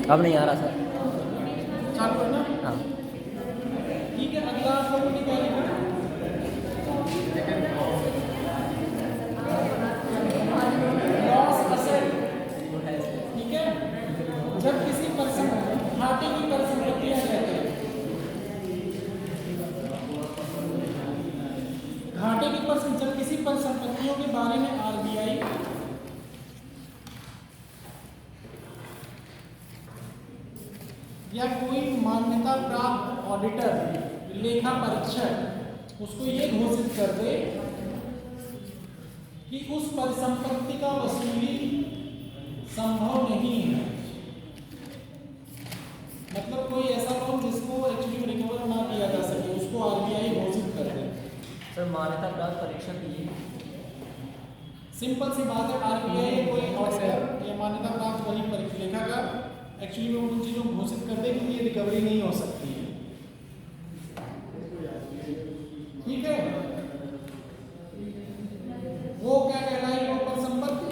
अब नहीं आ रहा सर। चालू है ना? हाँ। ठीक है, अगला आप लोगों की बारी है। लॉस असेट, ठीक है, जब किसी पर्सन घाटे की परिसंपत्तियां कहते हैं, घाटे की पर्सन जब किसी परिसंपत्तियों के बारे में आरबीआई या कोई मान्यता प्राप्त ऑडिटर लेखा परीक्षक उसको ये घोषित कर दे कि उस परिसंपत्ति का वसूली संभव नहीं है, मतलब कोई ऐसा लोन जिसको एक्चुअली रिकवर ना किया जा सके, उसको आरबीआई घोषित कर दे। सर मान्यता प्राप्त परीक्षक ये सिंपल सी बात है, आरबीआई कोई ऑडिटर या मान्यता प्राप्त वही परीक्षा लेखाकार एक्चुअली में उन चीज़ों को घोषित कर दे कि ये रिकवरी नहीं हो सकती है, ठीक है। वो क्या कहलाएगी, वो परिसंपत्ति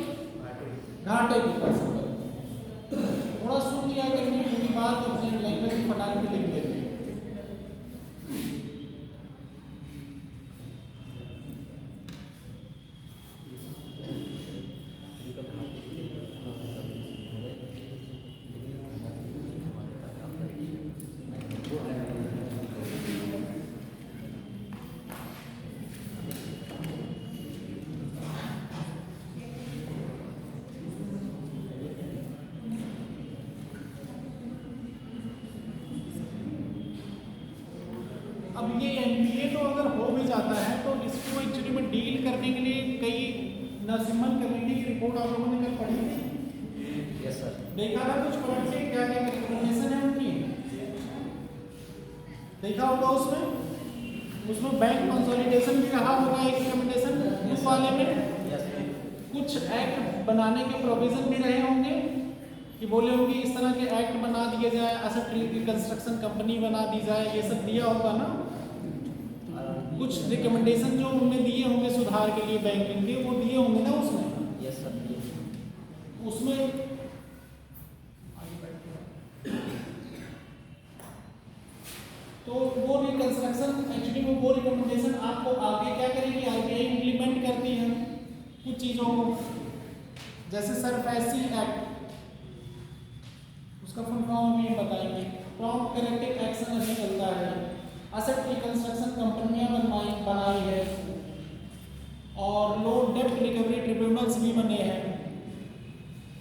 घाटे की परिसंपत्ति। थोड़ा सुन लिया करिए पूरी बात, अपने लैंग्वेज में फटाक से लिख देते हैं। अब ये एनपीए तो अगर हो भी जाता है तो इसको एक्चुअली में डील करने के लिए कई नरसिम्हन कमेटी की रिपोर्ट आप लोगों ने कल पढ़ी थी। Yes sir. देखा था कुछ पढ़ के क्या क्या रिकमेंडेशन है उनकी, देखा होगा उसमें बैंक कंसोलिडेशन भी रहा होगा एक रिकमेंडेशन उस वाले में। यस। कुछ एक्ट बनाने के प्रोविजन भी रहे होंगे कि बोले होंगे इस तरह के एक्ट बना दिए जाए, एसेट रिकंस्ट्रक्शन कंपनी बना दी जाए, ये सब दिया होगा ना। कुछ रिकमेंडेशन जो उन्होंने दिए होंगे सुधार के लिए बैंकिंग के, वो दिए होंगे ना उसमें। Yes sir. उसमें तो वो रिकंस्ट्रक्शन एक्चुअली में वो रिकमेंडेशन आपको आगे क्या करेगी, आरबीआई इम्प्लीमेंट करती है कुछ चीज़ों को, जैसे सरफेसी एक्ट, उसका फुल फॉर्म भी बताएंगे। प्रॉम्प्ट करेक्टिव एक्शन अभी चलता है, एसेट रिकंस्ट्रक्शन कंपनियां बनाई है, और लोन डेब्ट रिकवरी ट्रिब्यूनल्स भी बने हैं।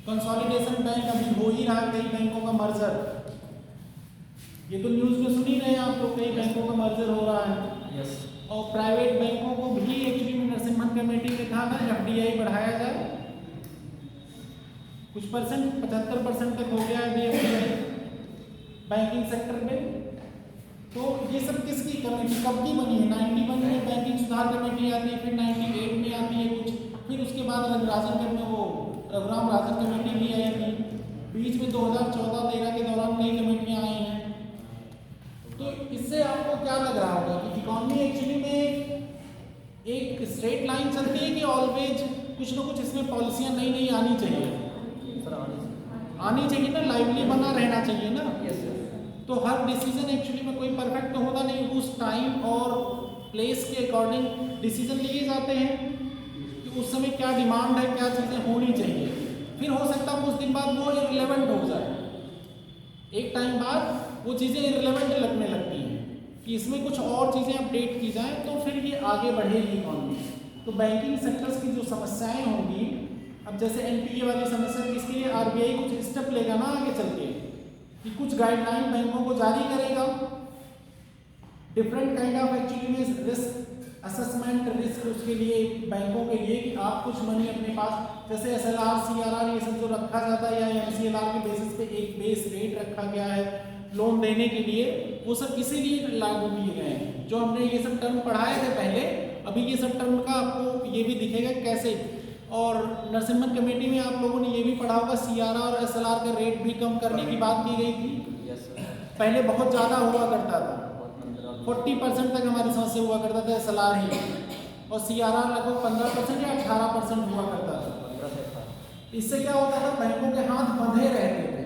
कंसोलिडेशन बैंक अभी हो ही रहा है, कई बैंकों का मर्जर, ये तो न्यूज़ में सुन ही रहे हैं आप लोग, कई बैंकों का मर्जर हो रहा है। यस। और प्राइवेट बैंकों को भी एक्चुअली में नरसिम्हन कमेटी ने कहा था एफडीआई बढ़ाया जाए, कुछ परसेंट 75% तक हो गया है एफडीआई बैंकिंग सेक्टर में। तो ये सब किसकी कमेटी कब की बनी है, 91 में बैंकिंग सुधार कमेटी आती है, फिर 98 में आती है कुछ, फिर उसके बाद रघुराम राजन कमेटी भी आई थी, बीच में 2014-13 के दौरान नई कमेटियां आई हैं। तो इससे आपको क्या लग रहा होगा कि इकॉनमी एक्चुअली में एक स्ट्रेट लाइन चलती है कि ऑलवेज कुछ ना कुछ इसमें पॉलिसियां नई नई आनी चाहिए, आनी चाहिए ना, लाइवली बना रहना चाहिए ना। Yes sir. तो हर डिसीजन एक्चुअली में कोई परफेक्ट तो होता नहीं, उस टाइम और प्लेस के अकॉर्डिंग डिसीजन लिए जाते हैं कि उस समय क्या डिमांड है, क्या चीज़ें होनी चाहिए। फिर हो सकता है कुछ दिन बाद वो इररिलेवेंट हो जाए, एक टाइम बाद वो चीज़ें इररिलेवेंट लगने लगती हैं कि इसमें कुछ और चीज़ें अपडेट की जाएँ तो फिर ये आगे बढ़ेगी इकॉनमी। तो बैंकिंग सेक्टर्स की जो समस्याएँ होंगी, अब जैसे एनपीए वाली समस्या, इसके लिए आरबीआई कुछ स्टेप लेगा ना आगे चल के, कि कुछ गाइडलाइन बैंकों को जारी करेगा, डिफरेंट काइंड ऑफ एक्चुअली में रिस्क असेसमेंट, रिस्क उसके लिए बैंकों के लिए कि आप कुछ मनी अपने पास, जैसे एसएलआर, सीआरआर, ये सब जो रखा जाता है, या एमसीएलआर के बेसिस पे एक बेस रेट रखा गया है लोन देने के लिए, वो सब इसीलिए लागू किए गए हैं। जो हमने ये सब टर्म पढ़ाए थे पहले, अभी ये सब टर्म का आपको ये भी दिखेगा कैसे। और नरसिम्हन कमेटी में आप लोगों ने ये भी पढ़ा होगा, सीआरआर और एसएलआर का रेट भी कम करने की बात की गई थी। Yes sir. पहले बहुत ज़्यादा हुआ करता था, 40% तक हमारी समस्या हुआ करता था एसएलआर ही, और सीआरआर लगभग 15% या 18% हुआ करता था। 15 से 18। इससे क्या होता था, बैंकों के हाथ बंधे रहते थे,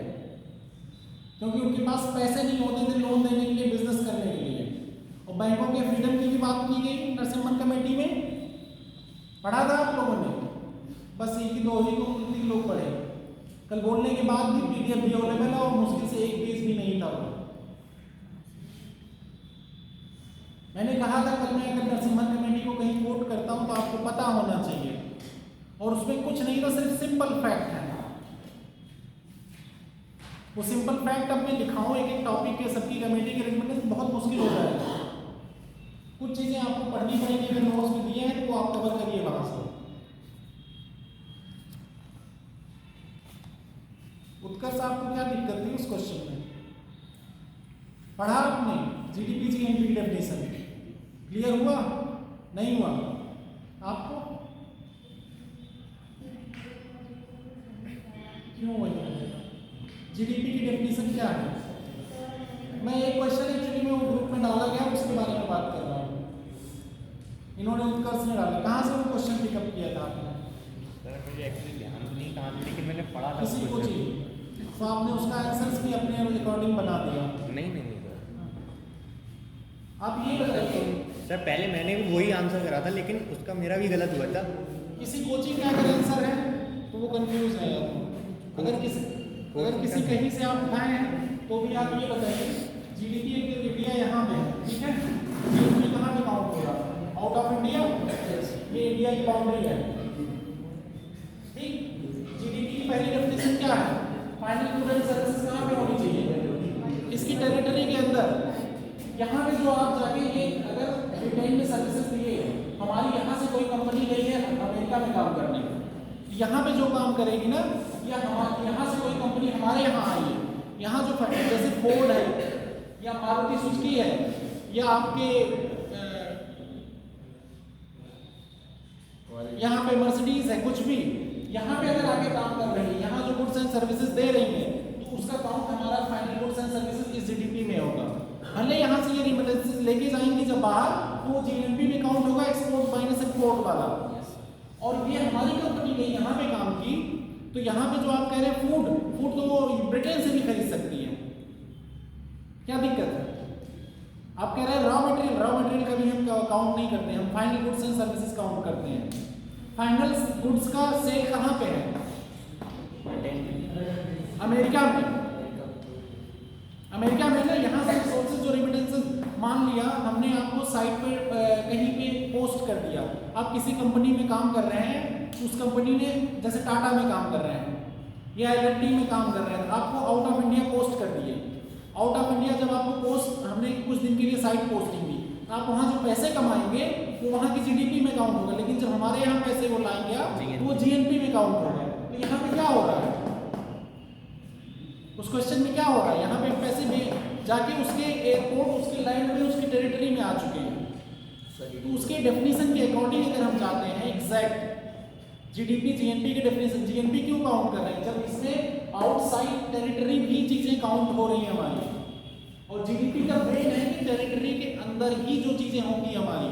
क्योंकि उनके पास पैसे नहीं होते थे लोन देने के लिए, बिजनेस करने के लिए। और बैंकों के फ्रीडम की भी बात की गई नरसिम्हन कमेटी में, पढ़ा था आप लोगों ने? बस एक ही दो ही को तीन लोग पढ़े। कल बोलने के बाद भी पीडीएफ भी अवेलेबल है और मुश्किल से एक पेज भी नहीं था वो। मैंने कहा था कल मैं अगर नरसिम्हन कमेटी को कहीं कोट करता हूं तो आपको पता होना चाहिए, और उसमें कुछ नहीं था, सिर्फ सिंपल फैक्ट है। वो सिंपल फैक्ट अब मैं दिखाऊं एक एक टॉपिक के, सबकी कमेटी के रिकमेंडेशन तो बहुत मुश्किल हो जाएगा। कुछ चीजें आपको पढ़नी पड़ेगी, अगर नोट्स में दिए हैं तो आप कवर करिए वहां से। उत्कर्ष आपको क्या दिक्कत थी उस क्वेश्चन में? पढ़ा आपने जीडीपी जीएनपी की डेफिनेशन? क्लियर हुआ? नहीं हुआ आपको? क्यों वही जीडीपी की डेफिनेशन क्या है? मैं एक क्वेश्चन एक्चुअली में वो ग्रुप में डाला गया उसके बारे में बात कर रहा हूँ। इन्होंने उत्कर्ष ने डाला, कहाँ से वो क्वेश्चन पिकअप किया था आपने? सर मुझे एक्चुअली ध्यान तो नहीं कहा, लेकिन मैंने पढ़ा था किसी को कुछ। चाहिए तो आपने उसका आंसर्स भी अपने रिकॉर्डिंग बना दिया? नहीं सर। आप ये बताइए, सर पहले मैंने भी वही आंसर करा था, लेकिन उसका मेरा भी गलत हुआ था। किसी कोचिंग का अगर आंसर है तो वो कंफ्यूज है। अगर किसी कहीं से आप उठाए हैं तो भी आप ये बताइए जीडीपी इंडिया यहाँ पे है, ठीक है? जीडीपी कहाँ पे काउंट होगा? आउट ऑफ इंडिया, ये इंडिया की बाउंड्री है, ठीक? जीडीपी की पहली डेफिनेशन क्या है? फाइनल गुड्स एंड सर्विसेज कहाँ पे होनी चाहिए? इसकी टेरिटरी के अंदर। यहाँ पे जो आप जाके ये अगर ब्रिटेन में सर्विसेज दिए, हमारी यहाँ से कोई कंपनी गई है अमेरिका में काम करने, यहाँ पे जो काम करेगी ना, या हमारे यहाँ से कोई कंपनी हमारे यहाँ आई है, यहाँ जो जैसे फोर्ड है या मारुति सुजुकी है या आपके यहाँ पे मर्सिडीज है, कुछ भी यहाँ पे अगर आके काम कर रही है, यहाँ जो गुड्स एंड सर्विसेज दे रही है, तो उसका काउंट हमारा फाइनल गुड्स एंड सर्विसेज इस जीडीपी में होगा। भले यहाँ से ये रिमिटेंसेस लेके जाएंगी जब बाहर, तो वो जीएनपी में काउंट होगा, एक्सपोर्ट माइनस इंपोर्ट वाला। और ये हमारी कंपनी ने यहाँ पे काम की, तो यहाँ पे जो आप कह रहे हैं फूड तो वो ब्रिटेन से भी खरीद सकती है, क्या दिक्कत है? आप कह रहे हैं रॉ मटेरियल का भी हम काउंट नहीं करते, हम final goods and services count करते हैं। फाइनल गुड्स का सेल कहाँ पे है? अमेरिका में ना, यहाँ से सोर्सेज जो रिमिटेंसेस मान लिया हमने, आपको साइट पर कहीं पे पोस्ट कर दिया, आप किसी कंपनी में काम कर रहे हैं, उस कंपनी ने जैसे टाटा में काम कर रहे हैं या एलएनटी में काम कर रहे हैं, आपको आउट ऑफ इंडिया पोस्ट कर दिए। आउट ऑफ इंडिया जब आपको पोस्ट, हमने कुछ दिन के लिए साइट पोस्टिंग दी, आप वहाँ जो पैसे कमाएंगे वो वहाँ की जीडीपी में काउंट होगा, लेकिन जब हमारे यहाँ पैसे वो लाएंगे आप, तो वो जीएनपी में काउंट होगा। तो यहाँ पे क्या हो रहा है? उस क्वेश्चन में क्या हो रहा है? यहाँ पे पैसे भी जाके उसके एयरपोर्ट, उसके लैंड में, उसकी टेरिटरी में आ चुके हैं। तो उसके डेफिनेशन के अकॉर्डिंग अगर हम जाते हैं एग्जैक्ट जीडीपी जीएनपी के डेफिनेशन, जीएनपी क्यों काउंट कर रहे हैं? जब इसमें आउटसाइड टेरिटरी भी चीजें काउंट हो रही हैं हमारी, और जीडीपी का मेन है कि टेरिटरी के अंदर ही जो चीजें होंगी हमारी,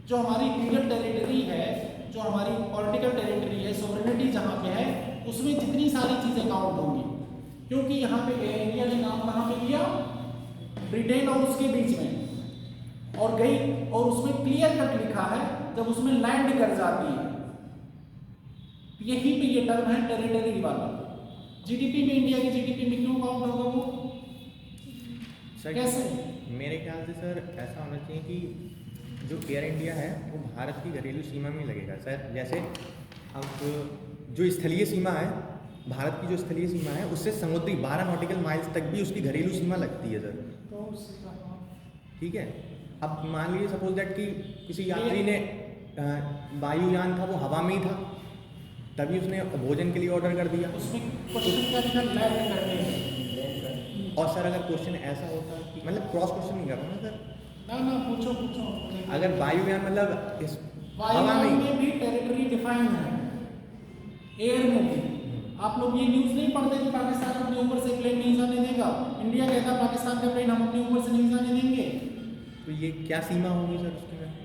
जो हमारी लीगल टेरिटरी है, जो हमारी पॉलिटिकल टेरिटरी है, सोवरेनिटी जहाँ पे है, उसमें जितनी सारी चीजें काउंट होंगी। क्योंकि यहाँ पे एयर इंडिया ने काम कहाँ पे किया? ब्रिटेन और उसके बीच में, और गई, और उसमें क्लियर कट लिखा है जब उसमें लैंड कर जाती है, यहीं पे ये टर्म है टेरिटरी वाला। जीडीपी में, इंडिया की जीडीपी में क्यों काउंट होगा वो? सर कैसे? मेरे ख्याल से सर ऐसा होना चाहिए कि जो एयर इंडिया है वो भारत की घरेलू सीमा में लगेगा सर। जैसे अब जो स्थलीय सीमा है, भारत की जो स्थलीय सीमा है, उससे समुद्री 12 नॉटिकल माइल्स तक भी उसकी घरेलू सीमा लगती है सर। ठीक है, अब मान लीजिए सपोज दैट कि किसी यात्री ने वायुयान था, वो हवा में ही था, तभी उसने भोजन के लिए ऑर्डर कर दिया, उसमें क्वेश्चन का लिखा लैंड करने हैं। और सर अगर क्वेश्चन ऐसा होता कि मतलब क्रॉस क्वेश्चन नहीं कर रहा ना सर, ना पूछो। अगर वायुयान मतलब इस हवा वायुयान में, में भी टेरिटरी डिफाइन है, एयर में भी। आप लोग ये न्यूज़ नहीं पढ़ते कि पाकिस्तान अपने ऊपर से प्लेन नहीं जाने देगा, इंडिया कहता है पाकिस्तान का प्लेन हम अपने ऊपर से नहीं जाने देंगे। तो ये क्या सीमा होगी सर उसकी में?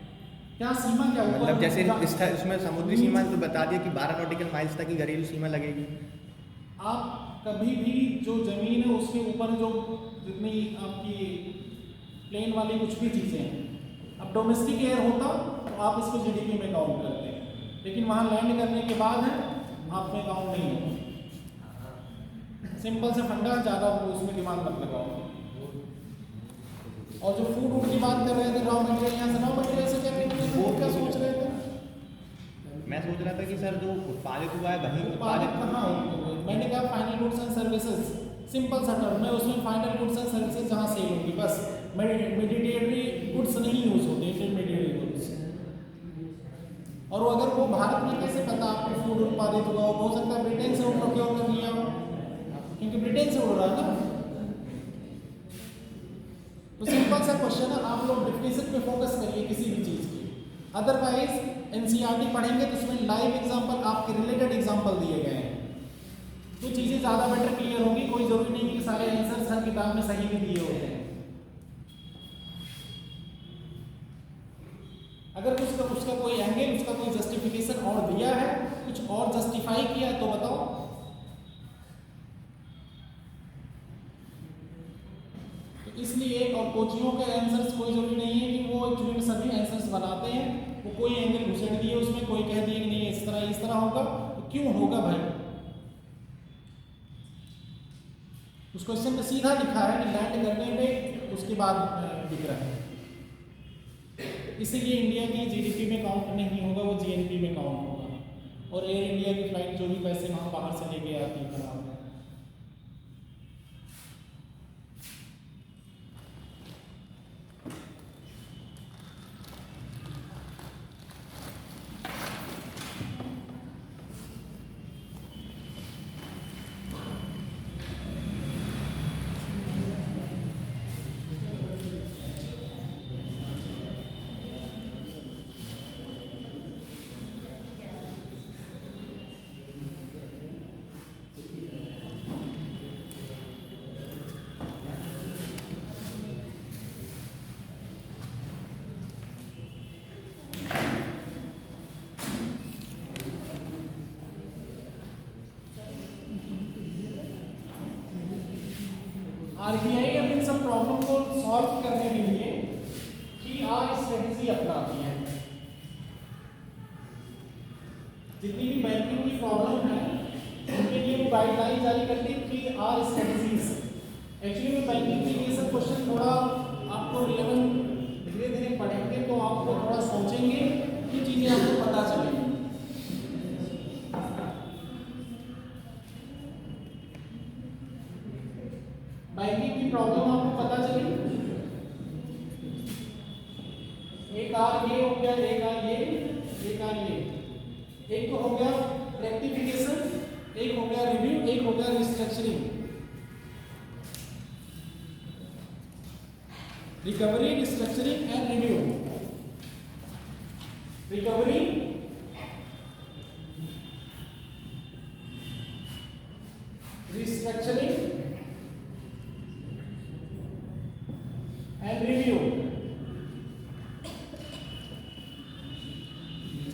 क्या सीमा क्या होगा? मतलब जैसे उसमें समुद्री सीमा तो बता दिया कि 12 नॉटिकल माइल्स तक की घरेलू सीमा लगेगी। आप कभी भी जो ज़मीन है उसके ऊपर जो जितनी आपकी प्लेन वाली कुछ भी चीज़ें हैं, अब डोमेस्टिक एयर होता तो आप इसको जीडीपी में काउंट करते हैं, लेकिन वहाँ लैंड करने के बाद है आप में काउंट नहीं होगा। सिंपल से फंडा, ज़्यादा उसमें दिमाग मत लगाओ। और जो फूड की बात कर रहे थे, रॉ मटेरियल, यहाँ से रॉ मटेरियल से क्या करेंगे, वो क्या सोच रहे थे? मैं सोच रहा था कि सर जो उत्पादित हुआ है वही उत्पादित कहाँ हो? मैंने कहा final goods and services, simple सा टर्म है, उसमें फाइनल गुड्स एंड सर्विसेज जहाँ सेल होगी बस, मेडिटेटरी गुड्स नहीं यूज होते, इंटरमीडिएट गुड्स। और अगर वो भारत में कैसे पता आपको फूड उत्पादित हुआ हो सकता है ब्रिटेन से वो प्रोक्योर कर लिया हो, क्योंकि ब्रिटेन से उड़ रहा है ना। तो सिंपल सा क्वेश्चन है, आप लोग डेफिनेशन पे फोकस करिए किसी भी चीज़ की, अदरवाइज एनसीईआरटी पढ़ेंगे तो उसमें लाइव एग्जांपल, आपके रिलेटेड एग्जांपल दिए गए हैं, तो चीज़ें ज़्यादा बेटर क्लियर होंगी। कोई ज़रूरी नहीं कि सारे आंसर हर किताब में सही भी दिए होते हैं। अगर उसका कोई एंगल, उसका कोई जस्टिफिकेशन और दिया है, कुछ और जस्टिफाई किया है तो बताओ। तो इसलिए और कोचियों के आंसर्स कोई जरूरी नहीं है कि वो एक्चुअली में सभी आंसर्स बनाते हैं, वो कोई एंगल घुसेड़ दिए उसमें, कोई कह दिए कि नहीं इस तरह होगा, तो क्यों होगा भाई? उस क्वेश्चन पे सीधा लिखा है कि लैंड करने में उसके बाद दिख रहा है, इसीलिए इंडिया की जीडीपी में काउंट नहीं होगा, वो जीएनपी में काउंट होगा। और एयर इंडिया की फ्लाइट जो भी पैसे वहाँ बाहर से लेके आती है खराब है। आरबीआई अब इन सब प्रॉब्लम को सॉल्व करने के लिए PR स्ट्रेटजी अपनाती है। जितनी भी बैंकिंग की प्रॉब्लम है उनके लिए वो गाइडलाइन जारी करती है PR स्ट्रेटजीज। एक्चुअली में बैंकिंग के लिए सब क्वेश्चन थोड़ा आपको रिलेवेंट धीरे धीरे पढ़ेंगे तो आपको थोड़ा सोचेंगे कि चीज़ें आपको पता चलेंगी। बैंकिंग की प्रॉब्लम आपको पता चली, एक आर ये हो गया, एक आर ये, एक आर ये, एक तो हो गया रेक्टिफिकेशन, एक हो गया रिव्यू, एक हो गया restructuring. Recovery, restructuring and review. Recovery, restructuring and review.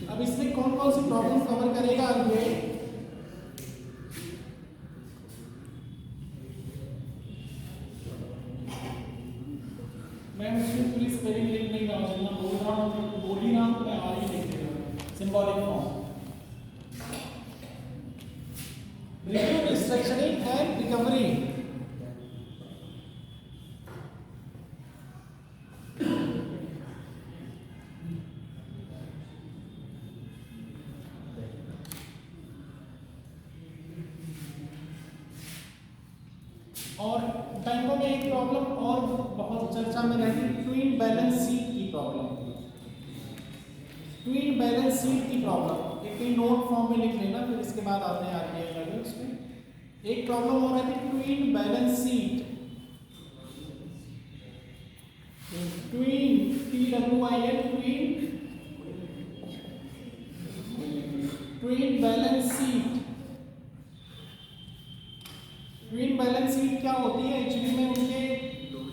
अब इसमें कौन कौन सी प्रॉब्लम कवर करेगा आरबीआई? मैं उसमें पूरी स्पेलिंग लिख नहीं रहा हूँ, जितना बोल रहा हूँ बोल ही रहा हूँ, मैं आर ही लिख रहा हूँ, symbolic form. Review, restructuring and recovery. और बैंकों में एक प्रॉब्लम और बहुत चर्चा में रहती है, ट्विन बैलेंस शीट की प्रॉब्लम। ट्विन बैलेंस शीट की प्रॉब्लम एक नोट फॉर्म में लिख लेना, फिर इसके बाद आते हैं आरबीआई का। उसमें एक प्रॉब्लम हो रही थी twin balance sheet. Twin, TWIN, twin balance sheet. Twin balance sheet क्या होती है? एक्चुअली में उनके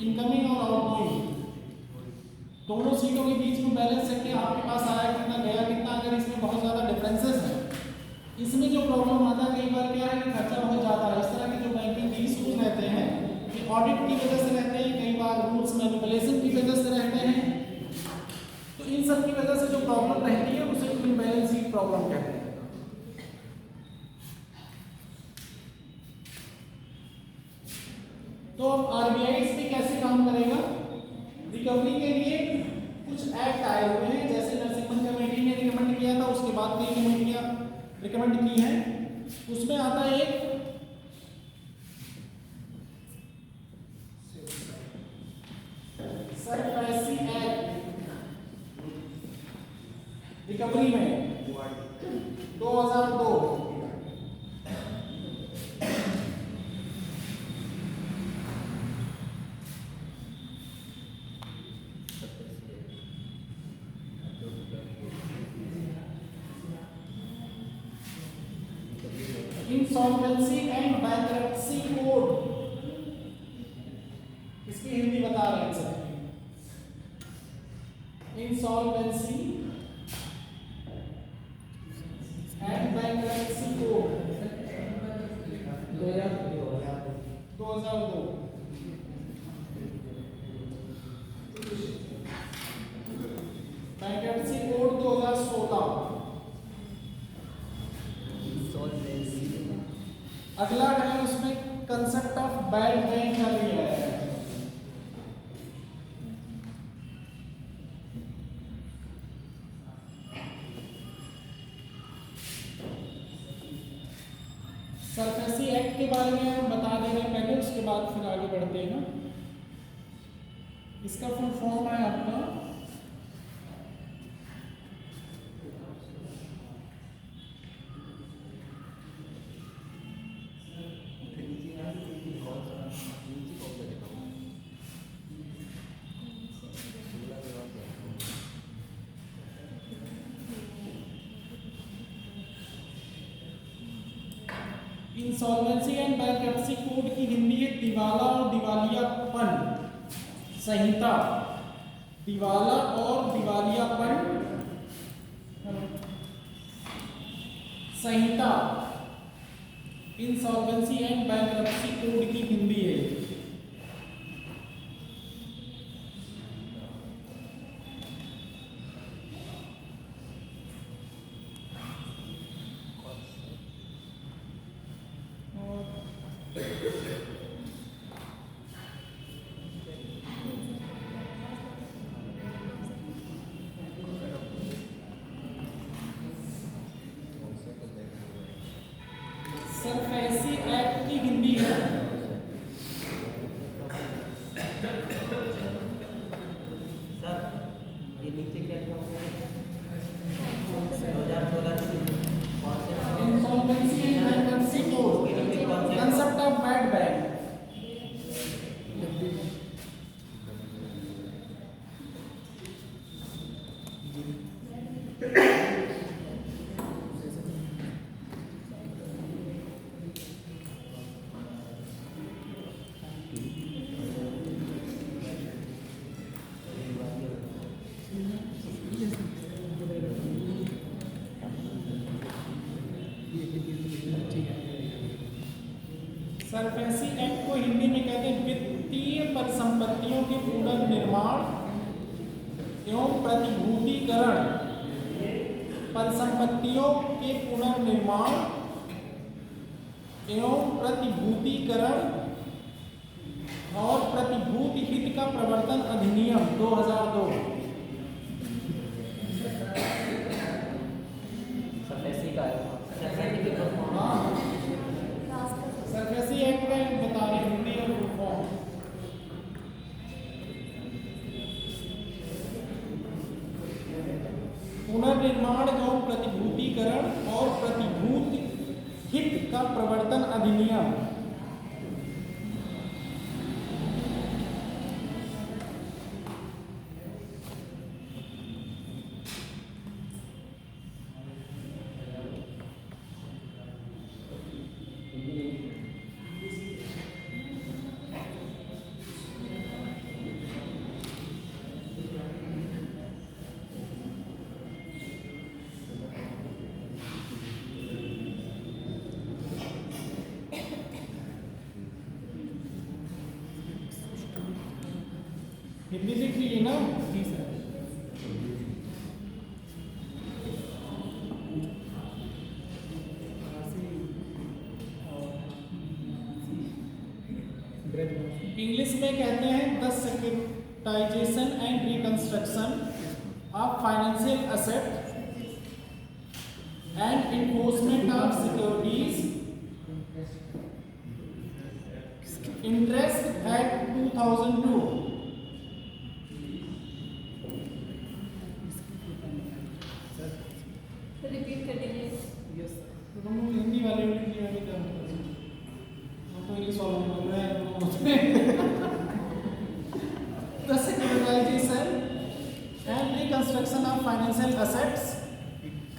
इनकमिंग और आउटगोइंग दोनों सीटों के बीच में बैलेंस करके आपके पास आया कितना, गया कितना। अगर इसमें बहुत ज़्यादा डिफरेंसेस हैं, इसमें जो प्रॉब्लम आता है कई बार क्या है कि खर्चा बहुत ज़्यादा है, इस तरह की जो ऑडिट की वजह से रहते हैं, कई बार रूल्स मैनिपुलेशन की वजह से रहते हैं। तो इन सब की वजह से जो प्रॉब्लम रहती है उसे इम्बैलेंस शीट प्रॉब्लम कहते हैं। तो अब आरबीआई इस पे कैसे काम करेगा? रिकवरी के लिए कुछ एक्ट आए हुए हैं, जैसे नरसिम्हन कमेटी ने रिकमेंड किया था, उसके बाद कई कमेटियां रिकमेंड की हैं। उसमें आता है एक सरफेसी एक्ट रिकवरी में 2002। इंसॉल्वेंसी एंड बैंक्रप्सी कोड, इसकी हिंदी बता रहे हैं sir. Insolvency and bankruptcy code 2002। Bankruptcy code 2016। अगला है उसमें कंसेप्ट ऑफ बैड बैंक का लिया है। सरफेसी एक्ट के बारे में हम बता दे रहे हैं पहले, उसके बाद फिर आगे बढ़ते हैं ना। इसका फुल फॉर्म है आपका इंसॉल्वेंसी एंड बैंक्रप्सी कोड की हिंदी है दिवाला और दिवालियापन संहिता। दिवाला और दिवालियापन संहिता इंसॉल्वेंसी एंड बैंक्रप्सी कोड की हिंदी है। सरफेसी एक्ट की हिंदी है सर, ये नीचे क्या क्या होगा? 2014 कौन से insolvency and bankruptcy code concept of bad bank. SARFAESI act को हिंदी में कहते हैं वित्तीय परिसंपत्तियों के पुनर्निर्माण एवं प्रतिभूतिकरण। परिसंपत्तियों के पुनर्निर्माण एवं प्रतिभूतिकरण और प्रतिभूति हित का प्रवर्तन अधिनियम 2002। सरफेसी का है। सरफेसी के फुल फॉर्म हाँ, सरफेसी एक्ट में बता रहे हिंदी और फुल फॉर्म। पुनर्निर्माण एवं प्रतिभूतिकरण और प्रतिभूति हित का प्रवर्तन अधिनियम। हिंदी लिख लीजिए ना। जी सर। इंग्लिश में कहते हैं the securitisation and reconstruction of financial asset and enforcement of securities interest act 2002। Repeat कर दीजिए। यस तो हम लोग हिंदी वाले में लिया है क्या हम तो इंग्लिश वाले में बोल रहे हैं तो उसमें the securitization and reconstruction of financial assets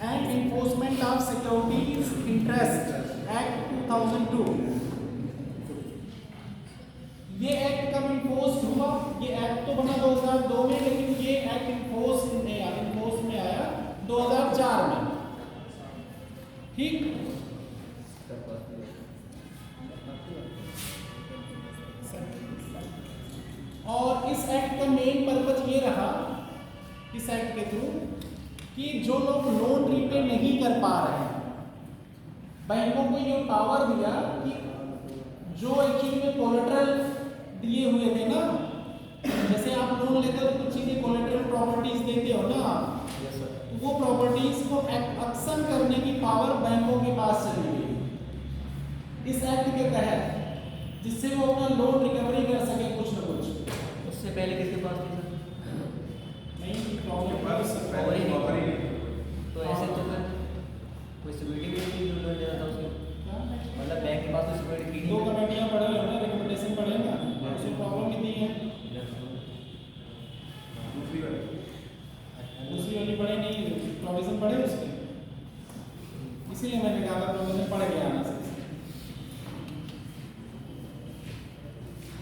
and enforcement of securities interest act 2002। ये एक्ट कब इन्फोर्स हुआ? ये एक्ट तो बना 2002 में, लेकिन ये एक्ट इन्फोर्स में आया 2004 में। ठीक। और इस एक्ट का मेन पर्पज ये रहा, इस एक्ट के थ्रू, कि जो लोग लोन रीपे नहीं कर पा रहे हैं, बैंकों को ये पावर दिया कि जो एक्चुअली में कोलेटरल दिए हुए थे ना, जैसे आप लोन लेते हो कुछ चीजें कोलेटरल प्रॉपर्टीज देते हो ना, तो वो प्रॉपर्टीज को एक्शन करने की पावर बैंकों के पास चली गई इस एक्ट के तहत, जिससे वो अपना लोन रिकवरी कर सके कुछ न कुछ। उससे पहले किसके पास थी सर? नहीं प्रॉब्लम और ही नहीं। तो ऐसे तो फिर कोई सिक्योरिटी भी नहीं जो लोन लेना था उसके, मतलब बैंक के पास कोई सिक्योरिटी थी दो नहीं। कमेटियां पढ़े हो ना, रिकमेंडेशन पढ़े ना, उसमें प्रॉब्लम कितनी है? दूसरी वाली पढ़े नहीं, प्रोविजन पढ़े उसके, इसीलिए मैंने कहा था प्रोविजन पढ़ के आना से।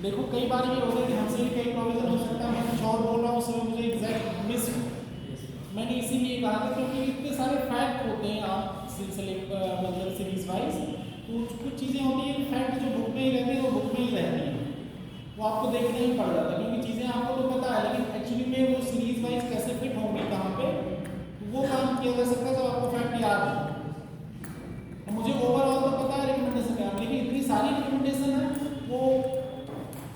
देखो कई बार ये होता है कि हमसे भी कई प्रोविजन हो सकता है, मैं कुछ और बोल रहा हूँ उसमें मुझे एग्जैक्ट मिस, मैंने इसीलिए कहा था क्योंकि इतने सारे फैक्ट होते हैं आप सिलसिले मतलब सीरीज वाइज, तो कुछ चीज़ें होती हैं फैक्ट जो बुक में ही रहते हैं वो बुक में ही रहती हैं, वो आपको देखना ही पड़ जाता है, क्योंकि चीज़ें आपको तो पता है, लेकिन एक्चुअली में वो सीरीज वाइज कैसे फिट होंगी कहाँ पे, तो वो काम किया जा सकता है तो आपको फैक्ट याद है। मुझे ओवरऑल तो पता है रिकमेंडेशन क्या, लेकिन इतनी सारी रिकमेंडेशन है वो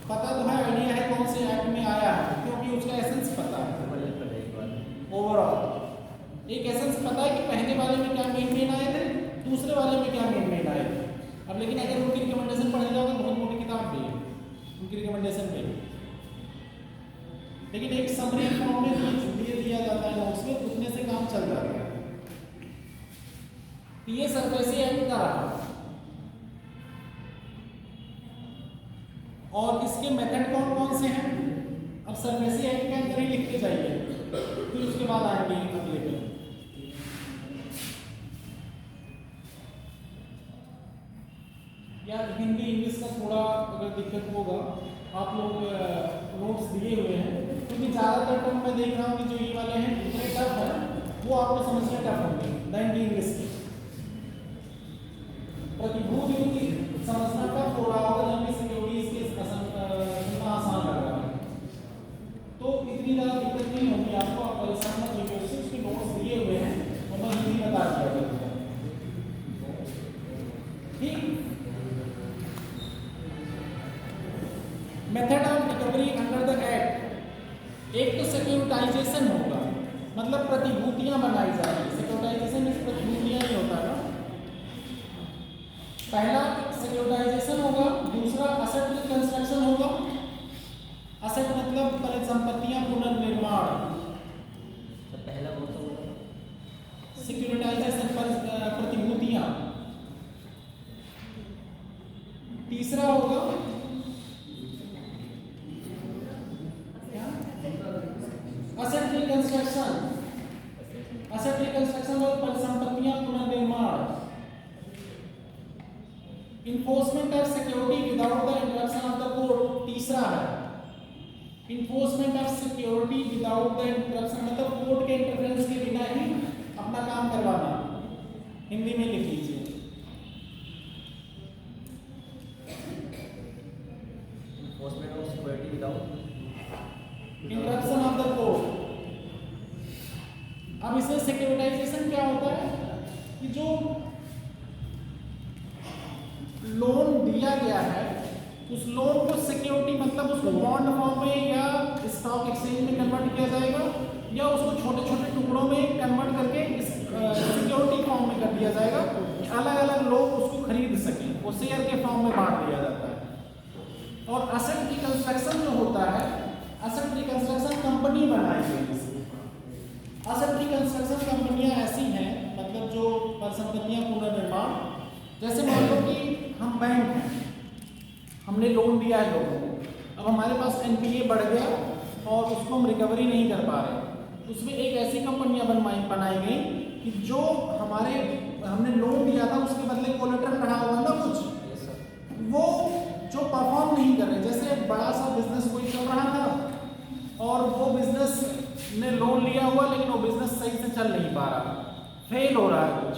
पता तो है, आइडिया है कौन से एक्ट में आया है, क्योंकि उसका एसेंस पता है। ओवरऑल एक एसेंस पता है कि पहले वाले में क्या मेन आए थे, दूसरे वाले में क्या मेन आए थे। अब लेकिन अगर उनकी रिकमेंडेशन पढ़ जाओगे, बहुत मोटी किताब भी है उनकी रिकमेंडेशन पे, लेकिन एक समरी फॉर्म में दिया जाता है नोट्स में, उतने से काम चल जाता है। ये सरफेसी एक्ट का रहा, और इसके मेथड कौन कौन से हैं अब सरफेसी एक्ट के अंदर ही लिखते जाइए, फिर उसके बाद आएंगे अगले पे। यार हिंदी इंग्लिश का थोड़ा अगर दिक्कत होगा, आप लोग नोट्स दिए हुए हैं, क्योंकि ज़्यादातर टर्म मैं देख रहा हूँ कि जो ये वाले हैं इतने टफ हैं वो आपको समझने टफ होंगे, दैन इंग्लिश के प्रतिभूत युक्ति समझना टफ हो रहा होगा, जबकि सिक्योरिटीज के सुनना आसान लग रहा है, तो इतनी ज़्यादा दिक्कत नहीं होगी आपको, आप परेशान मत होइए उससे, उसके नोट्स दिए हुए हैं और मैं हिंदी बता दिया करूँगा। ठीक। Method of recovery under the act, एक तो सिक्योरिटाइजेशन होगा, मतलब प्रतिभूतियां बनाई जा रही है, सिक्योरिटाइजेशन में प्रतिभूतियां ही होता है ना, पहला सिक्योरिटाइजेशन होगा, दूसरा असेट रिकंस्ट्रक्शन होगा, असेट मतलब परिसंपत्तियां पुनर्निर्माण, पहला कौन सा होगा? सिक्योरिटाइजेशन प्रतिभूतियां, तीसरा होगा असेट रिकंस्ट्रक्शन, असेट रिकंस्ट्रक्शन और परिसंपत्तियां पुनर्निर्माण, enforcement of security without the interruption of the court, तीसरा है enforcement of security without the interruption, मतलब कोर्ट के इंटरफेरेंस के बिना ही अपना काम करवाना, हिंदी में लिख लीजिए। Enforcement of security without interruption of the court. अब इसमें सिक्योरिटाइजेशन क्या होता है कि जो लोन दिया गया है उस लोन को सिक्योरिटी मतलब उसको बॉन्ड फॉर्म में या स्टॉक एक्सचेंज में कन्वर्ट किया जाएगा या उसको छोटे छोटे टुकड़ों में कन्वर्ट करके सिक्योरिटी फॉर्म में कर दिया जाएगा कि अलग अलग लोग उसको खरीद सकें, वो शेयर के फॉर्म में बांट दिया जाता है। और असेट रिकंस्ट्रक्शन जो होता है, असेट रिकंस्ट्रक्शन कंपनी बनाई गई। असेट रिकंस्ट्रक्शन कंपनियां ऐसी हैं मतलब जो परिसंपत्तियां पुनर्निर्माण, जैसे मान लो कि हम बैंक हैं, हमने लोन दिया है लोगों को, अब हमारे पास एनपीए बढ़ गया और उसको हम रिकवरी नहीं कर पा रहे, उसमें एक ऐसी कंपनियां बनाई गई कि जो हमने लोन दिया था उसके बदले कोलेटरल रहा होगा ना कुछ, वो जो परफॉर्म नहीं कर रहे, जैसे बड़ा सा बिजनेस कोई चल रहा था और वो बिजनेस ने लोन लिया हुआ लेकिन वो बिजनेस सही से चल नहीं पा रहा, फेल हो रहा है कुछ,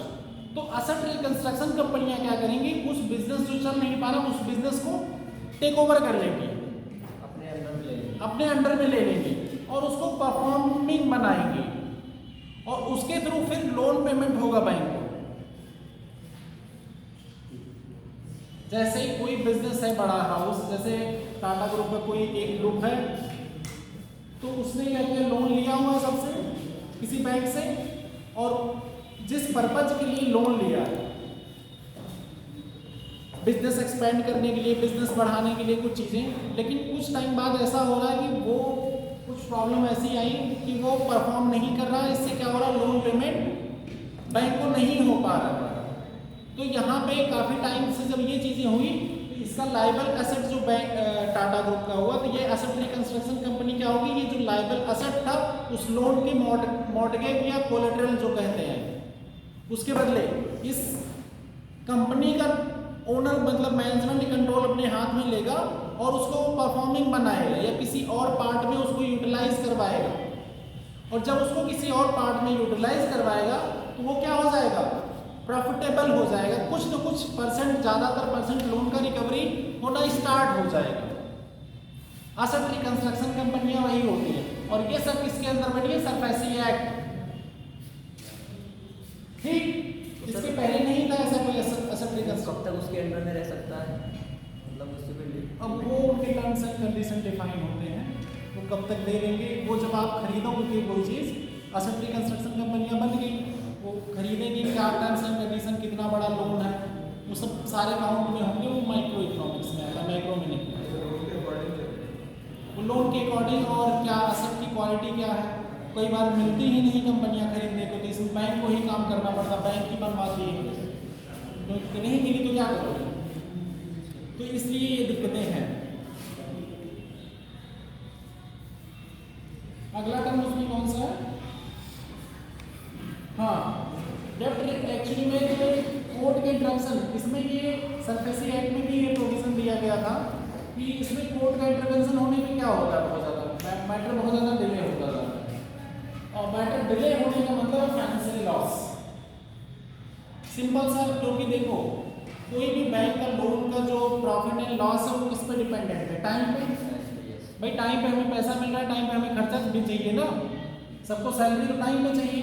तो असेट रिकंस्ट्रक्शन कंपनियां क्या करेंगी, उस बिजनेस जो चल नहीं पा रहा उस बिजनेस को टेक ओवर कर लेंगी, अपने अंडर में ले लेंगी और उसको परफॉर्मिंग बनाएंगी और उसके थ्रू फिर लोन पेमेंट होगा बैंक को। जैसे कोई बिजनेस है बड़ा हाउस, जैसे टाटा ग्रुप में कोई एक ग्रुप है तो उसने क्या किया, लोन लिया हुआ सबसे किसी बैंक से और जिस पर्पज के लिए लोन लिया है, बिजनेस एक्सपेंड करने के लिए, बिजनेस बढ़ाने के लिए कुछ चीज़ें, लेकिन कुछ टाइम बाद ऐसा हो रहा है कि वो कुछ प्रॉब्लम ऐसी आई कि वो परफॉर्म नहीं कर रहा है, इससे क्या हो रहा है, लोन पेमेंट बैंक को नहीं हो पा रहा। तो यहाँ पे काफ़ी टाइम से जब ये चीज़ें हुई तो इसका लायबल एसेट जो बैंक टाटा ग्रुप का हुआ, तो ये एसेट रिकंस्ट्रक्शन कंपनी क्या होगी, ये जो लायबल एसेट था उस लोन के मॉर्टगेज या कोलेटरल जो कहते हैं उसके बदले इस कंपनी का ओनर मतलब मैनेजमेंट कंट्रोल अपने हाथ में लेगा और उसको परफॉर्मिंग बनाएगा या किसी और पार्ट में उसको यूटिलाइज करवाएगा, और जब उसको किसी और पार्ट में यूटिलाइज करवाएगा तो वो क्या हो जाएगा, प्रॉफिटेबल हो जाएगा, कुछ न कुछ परसेंट, ज़्यादातर परसेंट लोन का रिकवरी होना स्टार्ट हो जाएगा। असेट रिकंस्ट्रक्शन कंपनियां वही होती हैं और ये सब किसके अंदर बनी है, सरफेसी एक्ट। ठीक, इसके पहले नहीं था ऐसा कोई असेट रिकंस्ट्रक्शन। कब तक उसके अंडर में रह सकता है, मतलब उससे पहले अब वो उनके टर्म्स एंड कंडीशन डिफाइन होते हैं, वो कब तक दे देंगे, वो जब आप खरीदोगे कोई चीज़, असेट रिकंस्ट्रक्शन कंपनियां बन गई, वो खरीदेंगे क्या टर्म्स एंड कंडीशन, कितना बड़ा लोन है, वो सब सारे काउंट में होंगे, वो माइक्रो इकोनॉमिक्स में आता है, मैक्रो में नहीं। वो लोन के अकॉर्डिंग और क्या असेट की क्वालिटी क्या है, कई बार मिलती ही नहीं कंपनियां खरीदने को, तो इसमें बैंक को ही काम करना पड़ता, बैंक ही बनवाती है, तो नहीं मिली तो क्या करोगे, तो इसलिए ये दिक्कतें हैं। अगला टर्म उसमें कौन सा है, हाँ, डेब्ट एक्चुअली में कोर्ट के इंटरवेंशन, इसमें ये सरफेसी एक्ट में भी ये प्रोविजन दिया गया था कि इसमें कोर्ट का इंटरवेंशन होने में क्या होता है, बहुत ज़्यादा मैटर बहुत ज़्यादा डिले होता था, और मैटर डिले होने का मतलब फाइनेंशियल लॉस। सिंपल सा, क्योंकि देखो कोई भी बैंक का लोन का जो प्रॉफिट एंड लॉस है वो किस पे डिपेंडेंट है, टाइम पे। भाई टाइम पे हमें पैसा मिल रहा है, टाइम पे हमें खर्चा भी चाहिए ना, सबको सैलरी तो टाइम में चाहिए,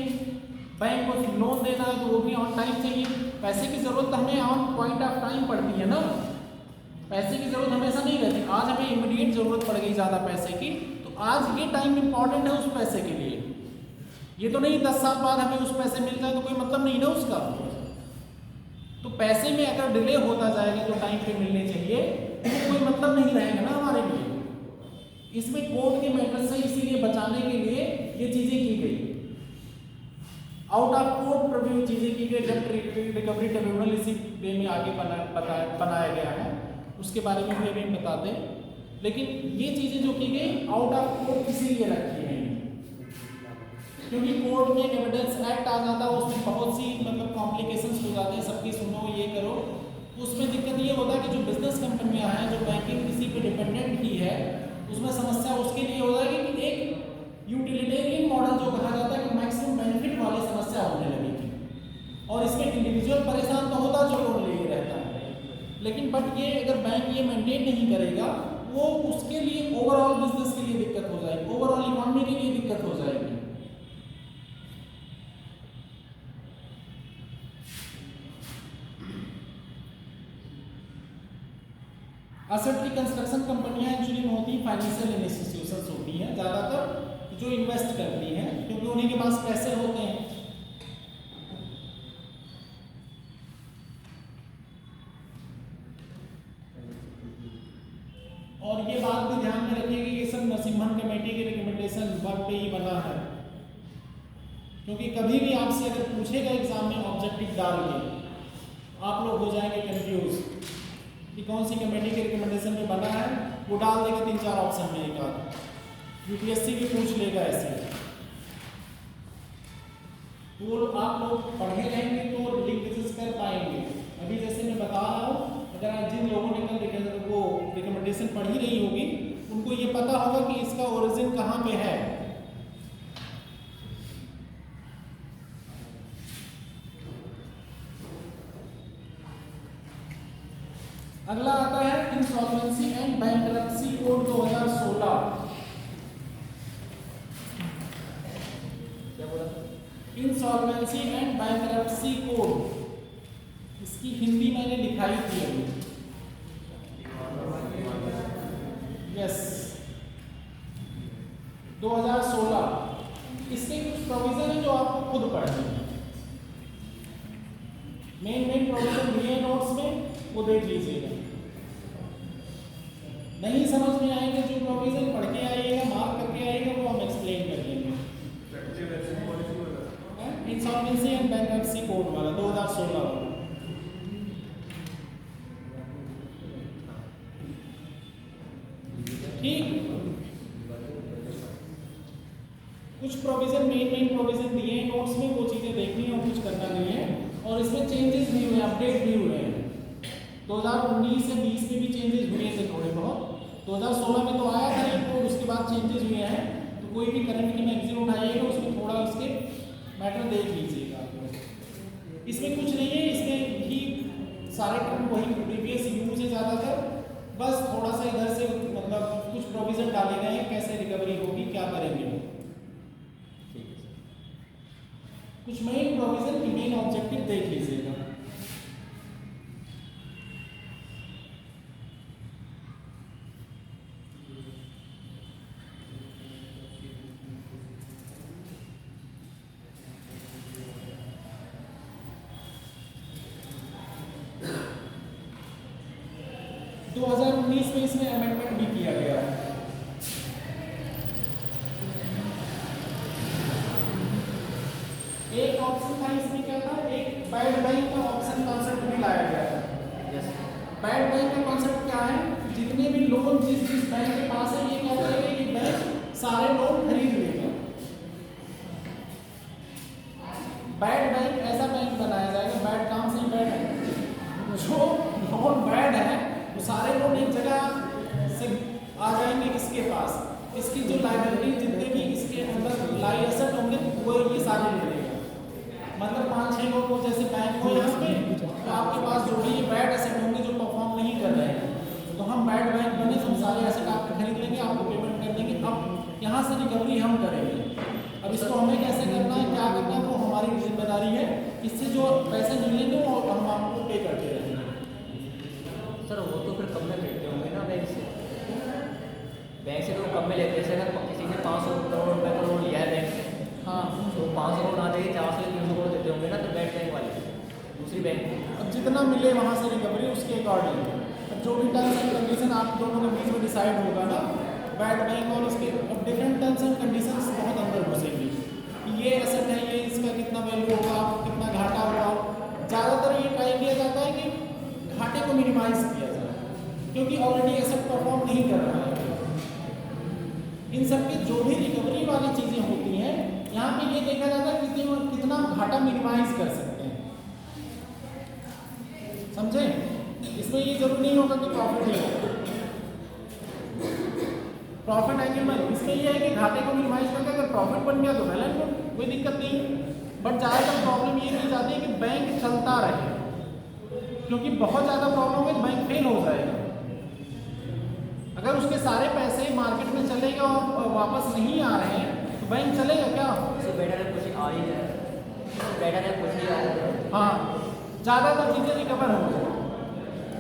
बैंक को लोन देना है तो वो भी ऑन टाइम चाहिए, पैसे की ज़रूरत हमें ऑन पॉइंट ऑफ टाइम पड़ती है ना, पैसे की ज़रूरत हमेशा नहीं रहती। आज हमें इमीडिएट ज़रूरत पड़ गई ज़्यादा पैसे की, तो आज ये टाइम इंपॉर्टेंट है उस पैसे के लिए, ये तो नहीं 10 साल बाद हमें उस पैसे मिल जाए तो कोई मतलब नहीं ना उसका। तो पैसे में अगर डिले होता जाएगा जो टाइम पे मिलने चाहिए तो कोई मतलब नहीं रहेगा ना हमारे लिए। इसमें कोर्ट के मैटर से इसीलिए बचाने के लिए ये चीज़ें की गई, आउट ऑफ कोर्ट प्रिव्यू चीज़ें की गई, डेब्ट रिकवरी ट्रिब्यूनल इसी वे में आगे बनाया गया है, उसके बारे में भी अभी बताते हैं। लेकिन ये चीज़ें जो की गई आउट ऑफ कोर्ट इसीलिए रखी है क्योंकि कोर्ट में एविडेंस एक्ट आ जाता है, उसमें बहुत सी मतलब कॉम्प्लिकेशंस हो जाते हैं, सबकी सुनो ये करो, उसमें दिक्कत ये होता है कि जो बिजनेस कंपनियां हैं जो बैंकिंग किसी पे डिपेंडेंट ही है, उसमें समस्या उसके लिए हो जाएगी कि एक यूटिलिटेरियन मॉडल जो कहा जाता है कि मैक्सिमम बेनिफिट वाली समस्या होने लगेगी, और इसमें इंडिविजुअल परेशान तो होता जो लोन ले रहता है, लेकिन बट ये अगर बैंक ये मेंटेन नहीं करेगा वो उसके लिए ओवरऑल बिजनेस के लिए दिक्कत हो जाएगी। ओवरऑल इकोनॉमी के लिए दिक्कत हो जाएगी। असेट की कंस्ट्रक्शन कंपनियां एक्चुअली में होती हैं फाइनेंशियल इंस्टीट्यूशंस होती हैं ज़्यादातर जो इन्वेस्ट करती हैं, क्योंकि उन्हीं के पास पैसे होते हैं। और ये बात भी ध्यान में रखिए कि ये सब नरसिम्हन कमेटी के रिकमेंडेशन वर्क पे ही बना है, क्योंकि कभी भी आपसे अगर पूछेगा एग्जाम में ऑब्जेक्टिव डाल के, आप लोग हो जाएंगे कंफ्यूज कि कौन सी कमेटी के रिकमेंडेशन पे बना है। वो डाल देगा 3-4 ऑप्शन में एक आध, यूपीएससी भी पूछ लेगा ऐसे। तो आप लोग पढ़े रहेंगे तो लिंक कर पाएंगे। अभी जैसे मैं बता रहा हूँ, अगर आज जिन लोगों ने कल वो रिकमेंडेशन पढ़ी रही होगी, उनको ये पता होगा कि इसका ओरिजिन कहाँ पे है। अगला आता है इंसॉल्वेंसी एंड बैंकरप्सी कोड 2016। क्या बोला? इंसॉल्वेंसी एंड बैंकरप्सी कोड, इसकी हिंदी मैंने लिखाई थी अभी। यस, 2016। इसके कुछ प्रोविजन है जो आपको खुद पढ़ने हैं। मेन प्रोविजन दिए नोट्स में, वो देख लीजिएगा। नहीं समझ में आएंगे जो प्रोविजन, पढ़ के आइएगा, मार्क करके आइएगा, वो हम एक्सप्लेन कर देंगे। इंसॉल्वेंसी एंड बैंकरप्सी कोड वाला 2016 वाला। ठीक, कुछ प्रोविजन मेन प्रोविजन दिए हैं नोट्स में, वो चीजें देखनी है और कुछ करना नहीं है। और इसमें चेंजेस भी हुए, अपडेट भी हुए हैं। 2019 से 20 में भी चेंजेस हुए थे थोड़े बहुत। 2016 में तो आया था ये कोड, उसके बाद चेंजेस हुए हैं। तो कोई भी करंट की मैगजीन उठाइएगा, उसमें थोड़ा उसके मैटर देख लीजिएगा आप लोग। इसमें कुछ नहीं है, इसमें भी सारे टर्म वही प्रीवियस यूज है ज़्यादातर, बस थोड़ा सा इधर से मतलब कुछ प्रोविजन डाले गए हैं, कैसे रिकवरी होगी, क्या करेंगे। कुछ मेन प्रोविजन की मेन ऑब्जेक्टिव देख लीजिएगा। तो 2019 में इसमें अमेंडमेंट भी किया गया है। एक ऑप्शन था इसमें, क्या था, एक बैड बैंक का ऑप्शन कॉन्सेप्ट भी लाया गया था। बैड बैंक का कॉन्सेप्ट क्या है, जितने भी लोन जिस बैंक के पास है, ये क्या करेगा कि बैंक सारे लोन खरीद लेगा। बैड बैंक ऐसा बैंक बनाया जाएगा, बैड काम से ही बैड है, जो लोन बैड है वो सारे लोन एक जगह से आ जाएंगे इसके पास। इसकी जो लाइबिलिटी जितने भी इसके अंदर लाई एसेट होंगे वो ये सारे ले लेगा। मतलब 5-6 लोग को जैसे बैंक हो यहाँ पे, तो आपके पास जो भी बैड एसेट होंगे जो परफॉर्म नहीं कर रहे हैं, तो हम बैड बैंक बने, हम सारे एसेट आपको खरीद लेंगे, आपको पेमेंट कर देंगे। अब यहाँ से रिकवरी हम करेंगे। अब इसको हमें कैसे करना है, क्या करना है, वो हमारी जिम्मेदारी है। इससे जो पैसे मिलेंगे वो हम आपको पे करते रहेंगे। सर वो तो फिर कम में लेते होंगे ना बैंक से? बैंक से तो कम में लेते हैं। अगर किसी ने 500 करोड़ रुपये का लोन लिया है बैंक से, हाँ, तो 500 करोड़ ना देके 400-300 करोड़ देते होंगे ना, तो बैड बैंक वाले दूसरी बैंक को। अब जितना मिले वहाँ से रिकवरी उसके अकॉर्डिंग। अब जो भी टर्म्स एंड कंडीशन आप दोनों के बीच में डिसाइड होगा ना, बैड बैंक और उसके डिफरेंट टर्म्स एंड कंडीशंस बहुत अंदर घुसेंगी। ये एसेट है, ये इसका कितना वैल्यू होगा, कितना घाटा होगा। ज़्यादातर ये ट्राई किया जाता है कि घाटे को मिनिमाइज किया जाए, क्योंकि ऑलरेडी एसेट परफॉर्म नहीं कर रहा है। इन सबकी जो भी रिकवरी वाली चीज़ें होती हैं, यहाँ पे ये देखा जाता है कितना घाटा मिनिमाइज कर सकते हैं। समझे? इसमें ये जरूरी नहीं होगा कि प्रॉफिट ही हो, प्रॉफिट है कि नहीं। इसमें ये है कि घाटे को मिनिमाइज करके अगर प्रॉफिट बन गया तो वेल एंड गुड, कोई दिक्कत नहीं। बट ज़्यादातर प्रॉब्लम ये की जाती है कि बैंक चलता रहे, क्योंकि बहुत ज़्यादा प्रॉब्लम है तो बैंक फेल हो जाएगा। अगर उसके सारे पैसे मार्केट में चलेगा और वापस नहीं आ रहे हैं तो बैंक चलेगा क्या? इससे बेटर है कुछ आ ही जाए, इससे बेटर है कुछ ही आ जाए। हाँ, ज़्यादातर चीज़ें रिकवर हो गई।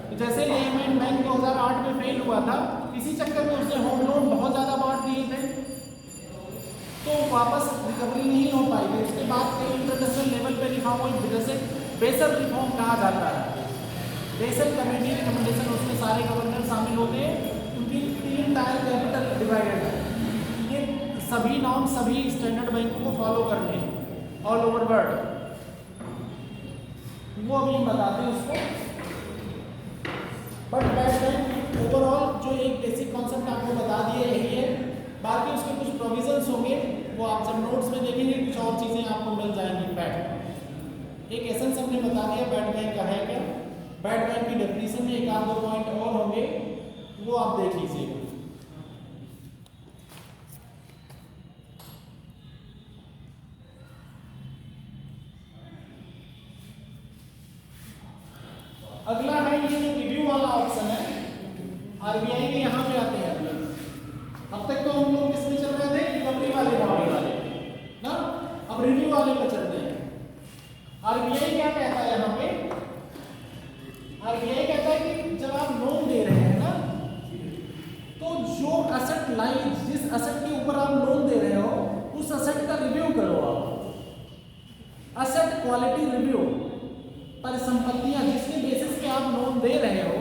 तो जैसे लेमैन बैंक 2008 में फेल हुआ था, इसी चक्कर में उसने होम लोन बहुत ज़्यादा बांट दिए थे, तो वापस रिकवरी नहीं हो पाएगी। उसके बाद कई इंटरनेशनल लेवल पे रिफॉर्म हुई, जैसे बेसल रिफॉर्म कहा जाता है। बेसल कमेटी रिकमेंडेशन, उसमें सारे गवर्नर शामिल होते हैं, उनकी 3 टायर कैपिटल डिवाइडेड है। ये सभी नॉर्म सभी स्टैंडर्ड बैंकों को फॉलो करने हैं ऑल ओवर वर्ल्ड, वो अभी हम बताते हैं उसको। बट बैड बैंक ओवरऑल जो एक बेसिक कॉन्सेप्ट आपको बता दिया यही है, बाकी उसके कुछ प्रोविजंस होंगे वो आप जब नोट्स में देखेंगे कुछ और चीज़ें आपको मिल जाएंगी। बैड एक एसेंस हमने बता दिया बैड बैंक का है क्या। बैड बैंक की डेफिनेशन में एक आध दो पॉइंट और होंगे, वो आप देख लीजिए। अगला है ये जो रिव्यू वाला ऑप्शन है, आरबीआई के यहाँ पे आते हैं। अब तक तो हम लोग किसमें चल रहे थे, रिकवरी वाले मामले वाले ना, अब रिव्यू वाले पे चलते हैं। आरबीआई क्या कहता है यहाँ पे, आरबीआई कहता है कि जब आप लोन दे रहे हैं ना, तो जो असेट लाइन, जिस असेट के ऊपर आप लोन दे रहे हो उस असेट का रिव्यू करो आप। असेट क्वालिटी रिव्यू, परिसंपत्तियां जिसके बेसिस पे आप लोन दे रहे हो,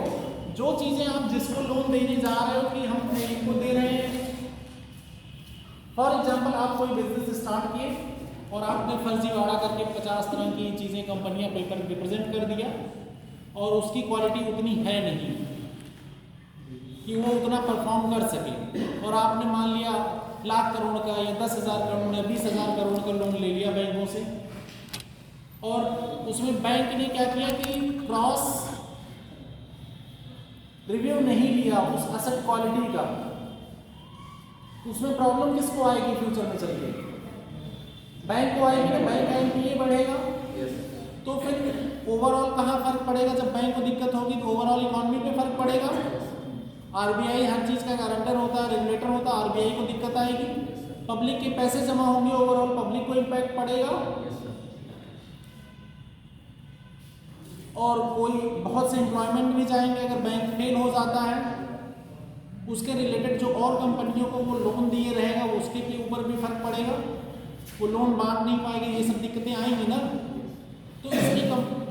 जो चीजें आप जिसको लोन देने जा रहे हो कि हम इनको दे रहे हैं। फॉर एग्जाम्पल आप कोई बिजनेस स्टार्ट किए और आपने फर्जीवाड़ा करके 50 तरह की चीज़ें कंपनियां पेपर रिप्रेजेंट कर दिया और उसकी क्वालिटी उतनी है नहीं कि वो उतना परफॉर्म कर सके, और आपने मान लिया लाख करोड़ का या 10,000 करोड़ या 20,000 करोड़ का लोन ले लिया बैंकों से, और उसमें बैंक ने क्या किया कि क्रॉस रिव्यू नहीं लिया उस असेट क्वालिटी का, उसमें प्रॉब्लम किसको आएगी फ्यूचर में चल के? बैंक को आएगी ना, बैंक का एनपीए बढ़ेगा। तो फिर ओवरऑल कहाँ फर्क पड़ेगा? जब बैंक को दिक्कत होगी तो ओवरऑल इकोनॉमी पे फर्क पड़ेगा। आरबीआई हर चीज का गारंटर होता है, रेगुलेटर होता है, आरबीआई को दिक्कत आएगी, पब्लिक के पैसे जमा होंगे, ओवरऑल पब्लिक को इम्पैक्ट पड़ेगा, और कोई बहुत से एम्प्लॉयमेंट भी जाएंगे अगर बैंक फेल हो जाता है। उसके रिलेटेड जो और कंपनियों को वो लोन दिए रहेगा उसके भी ऊपर भी फर्क पड़ेगा, वो लोन बांट नहीं पाएंगे, ये सब दिक्कतें आएंगी ना। तो इसलिए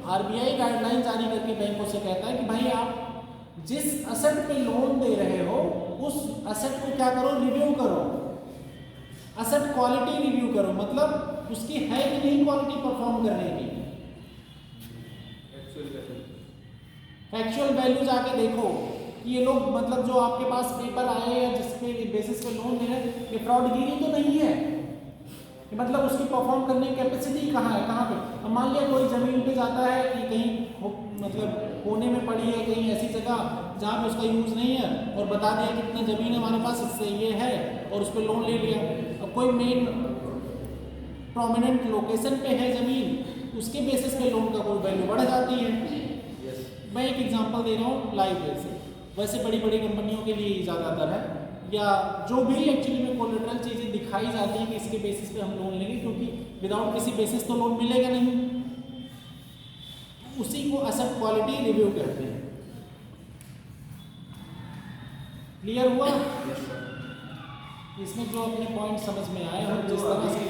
आरबीआई गाइडलाइन जारी करके बैंकों से कहता है कि भाई आप जिस असेट पे लोन दे रहे हो उस असेट को क्या करो, रिव्यू करो, असेट क्वालिटी रिव्यू करो, मतलब उसकी है कि नहीं क्वालिटी परफॉर्म करने की, फैक्चुअल वैल्यू जाके देखो कि ये लोग मतलब जो आपके पास पेपर आए या जिसके बेसिस पे लोन दे रहे हैं ये फ्रॉडगिरी तो नहीं है, कि मतलब उसकी परफॉर्म करने की कैपेसिटी कहाँ है, कहाँ पे। अब मान लिया कोई जमीन पे जाता है कि कहीं मतलब कोने में पड़ी है कहीं ऐसी जगह जहाँ पे उसका यूज़ नहीं है, और बता दिया कि इतना ज़मीन हमारे पास इससे ये है और उस पर लोन ले लिया। अब कोई मेन प्रोमिनेंट लोकेशन पे है ज़मीन, उसके बेसिस पे लोन का कोई वैल्यू बढ़ जाती है। मैं एक एग्जांपल दे रहा हूँ लाइव से, वैसे बड़ी बड़ी कंपनियों के लिए ज़्यादातर है, या जो भी एक्चुअली में कोलेटरल चीज़ें दिखाई जाती हैं कि इसके बेसिस पे हम लोन लेंगे, क्योंकि विदाउट किसी बेसिस तो लोन मिलेगा नहीं, उसी को असेट क्वालिटी रिव्यू कहते हैं। क्लियर हुआ? इसमें जो अपने पॉइंट समझ में आए हम जिस तरह से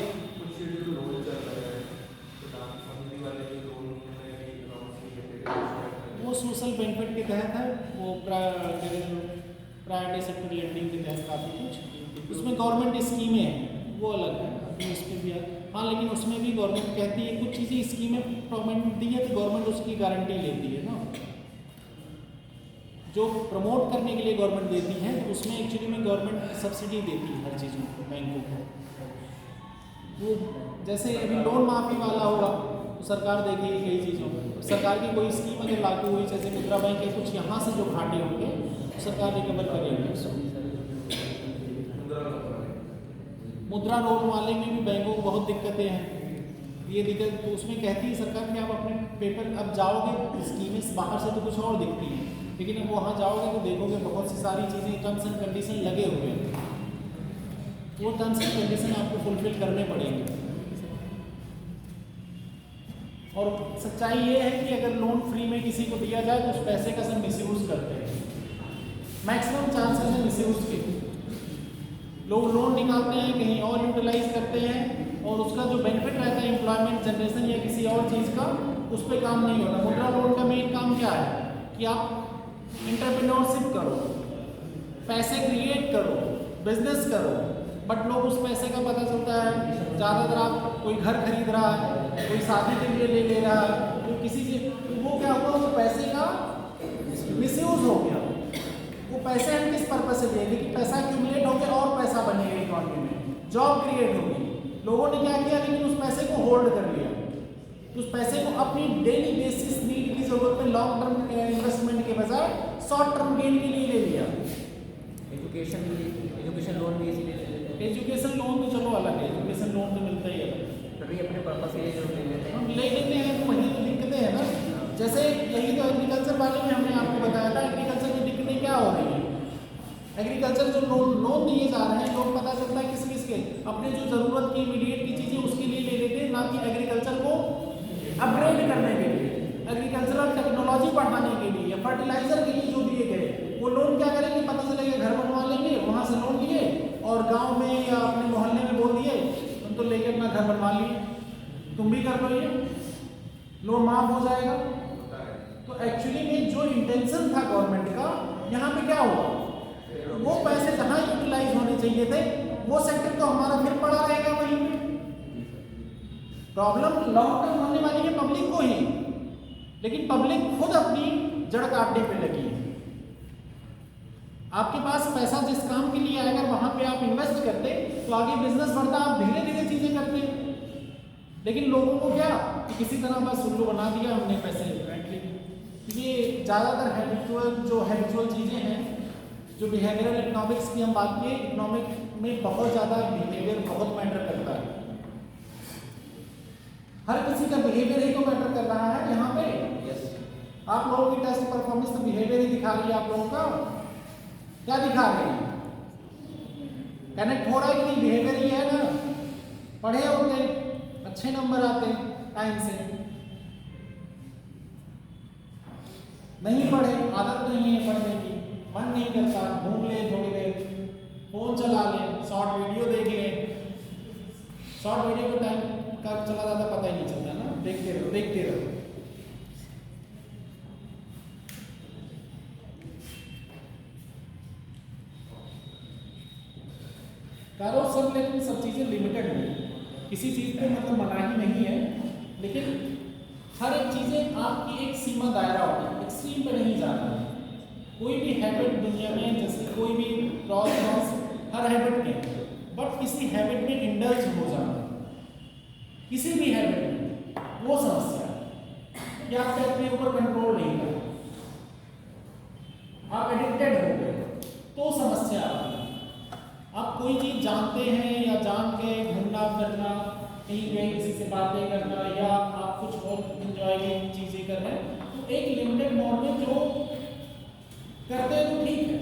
वो सोशल बेनिफिट के तहत है, वो प्रायोरिटी सेक्टर लेंडिंग के तहत काफ़ी कुछ, उसमें गवर्नमेंट स्कीमें हैं वो अलग है, अभी उस पर भी है। हाँ, लेकिन उसमें भी गवर्नमेंट कहती है कुछ चीज़ें स्कीमें गवर्नमेंट दी है तो गवर्नमेंट उसकी गारंटी लेती है ना, जो प्रमोट करने के लिए गवर्नमेंट देती है उसमें एक्चुअली में गवर्नमेंट सब्सिडी देती है हर चीज़ों को, बैंकों को। वो जैसे अभी लोन माफ़ी वाला होगा तो सरकार देखेगी कई चीज़ों को, सरकार की कोई स्कीम अगर लागू हुई जैसे मुद्रा बैंक के कुछ यहाँ से जो घाटे होंगे तो सरकार रिकवर करेगी उसको। मुद्रा लोन वाले में भी बैंकों को बहुत दिक्कतें हैं, ये दिक्कत तो उसमें कहती है सरकार कि आप अपने पेपर अब जाओगे स्कीमें बाहर से तो कुछ और दिखती हैं, लेकिन अब वहाँ जाओगे तो देखोगे बहुत सी सारी चीज़ें टर्म्स एंड कंडीशन लगे हुए हैं, वो टर्म्स एंड कंडीशन आपको फुलफिल करने पड़ेंगे। और सच्चाई ये है कि अगर लोन फ्री में किसी को दिया जाए तो उस पैसे का सब मिसयूज करते हैं, मैक्सिमम चांसेस है मिसयूज के। लोग लोन निकालते हैं, कहीं और यूटिलाइज करते हैं, और उसका जो बेनिफिट रहता है एम्प्लॉयमेंट जनरेशन या किसी और चीज़ का, उस पर काम नहीं होता। मुद्रा लोन का मेन काम क्या है कि आप एंटरप्रेन्योरशिप करो, पैसे क्रिएट करो, बिजनेस करो, बट लोग उस पैसे का पता चलता है ज़्यादातर आप कोई घर खरीद रहा है, कोई शादी के लिए ले रहा है, तो किसी से तो वो क्या हुआ, वो पैसे का मिसयूज हो गया। वो पैसे हम किस पर्पज से दिए कि पैसा एक्यूमुलेट हो गया और पैसा बनेगा इकॉनमी में, जॉब क्रिएट होगी। लोगों ने क्या किया, लेकिन उस पैसे को होल्ड कर लिया, तो उस पैसे को अपनी डेली बेसिस नीड की जरूरत में लॉन्ग टर्म इन्वेस्टमेंट के बजाय शॉर्ट टर्म गेन के लिए ले लिया। एजुकेशन लोन भी इसीलिए ले लेते हैं। एजुकेशन लोन तो चलो अलग है, एजुकेशन लोन तो मिलता ही है, तभी अपने पर्पस के लिए जरूर ले लेते हैं। हम ले लेते हैं तो वही तो दिक्कतें हैं ना। जैसे यही तो एग्रीकल्चर वाले में हमने आपको बताया था, एग्रीकल्चर की दिक्कतें क्या हो रही है। एग्रीकल्चर जो लोन दिए जा रहे हैं, लोग पता चलता है किस के अपने जो ज़रूरत की इमीडिएट की चीज़ें उसके लिए ले लेते हैं, ना कि एग्रीकल्चर को अपग्रेड करने के लिए, एग्रीकल्चरल टेक्नोलॉजी बढ़ाने के लिए या फर्टिलाइजर के लिए जो दिए गए, वो लोन क्या करेंगे, पता चलेगा घर बनवा लेंगे, वहाँ से लोन लिए और गांव में या अपने मोहल्ले में बोल दिए तुम तो लेके अपना घर बनवा लिए, तुम भी कर लो, ये लोन माफ हो जाएगा। तो एक्चुअली में जो इंटेंशन था गवर्नमेंट का, यहाँ पे क्या हुआ, वो पैसे जहाँ यूटिलाइज होने चाहिए थे वो सेक्टर तो हमारा फिर पड़ा रहेगा वहीं पे। प्रॉब्लम लॉन्ग टर्म होने वाली है पब्लिक को ही, लेकिन पब्लिक खुद अपनी जड़ काटने पे लगी है। आपके पास पैसा जिस काम के लिए आएगा वहां पे आप इन्वेस्ट करते तो आगे बिजनेस बढ़ता, आप धीरे धीरे चीजें करते। लेकिन लोगों को क्या कि किसी तरह बस उल्लू बना दिया हमने पैसे फ्रेंकली। ये ज़्यादातर हैबिचुअल चीज़ें हैं, जो बिहेवियरल इकोनॉमिक्स की हम बात किए, इकोनॉमिक में बहुत ज़्यादा बिहेवियर बहुत मैटर करता है। हर किसी का बिहेवियर ही तो मैटर कर रहा है यहाँ पे। आप लोगों की टेस्ट परफॉर्मेंस तो बिहेवियर ही दिखा रही है। आप लोगों का क्या दिखा रही है, कनेक्ट हो रहा है कि नहीं, बिहेवियर ही है ना। पढ़े होते अच्छे नंबर आते टाइम से, नहीं पढ़े, आदत नहीं है पढ़ने की, मन नहीं करता, घूम ले थोड़ी देर, फोन चला ले, शॉर्ट वीडियो देख ले। शॉर्ट वीडियो का टाइम कब चला जाता पता ही नहीं चलता ना, देखते रहो देखते रहो। करो सब, लेकिन सब चीज़ें लिमिटेड है। किसी चीज़ पे मतलब मनाही नहीं है, लेकिन हर एक चीज़ें आपकी एक सीमा दायरा होता है, एक्सट्रीम पे नहीं जाना है। कोई भी हैबिट दुनिया में, जैसे कोई भी क्रॉस हर हैबिट में, बट किसी हैबिट में इंडल्ज हो जाना, किसी भी हैबिट में, वो समस्या कि आप अपने ऊपर कंट्रोल नहीं कर, आप एडिक्टेड हो गए, तो समस्या आती है। आप कोई चीज़ जानते हैं या जान के घूमना फिरना, कहीं गए किसी से बातें करना, या आप कुछ और इंजॉय की चीज़ें कर रहे हैं, तो एक लिमिटेड मोड में जो करते हैं तो ठीक है।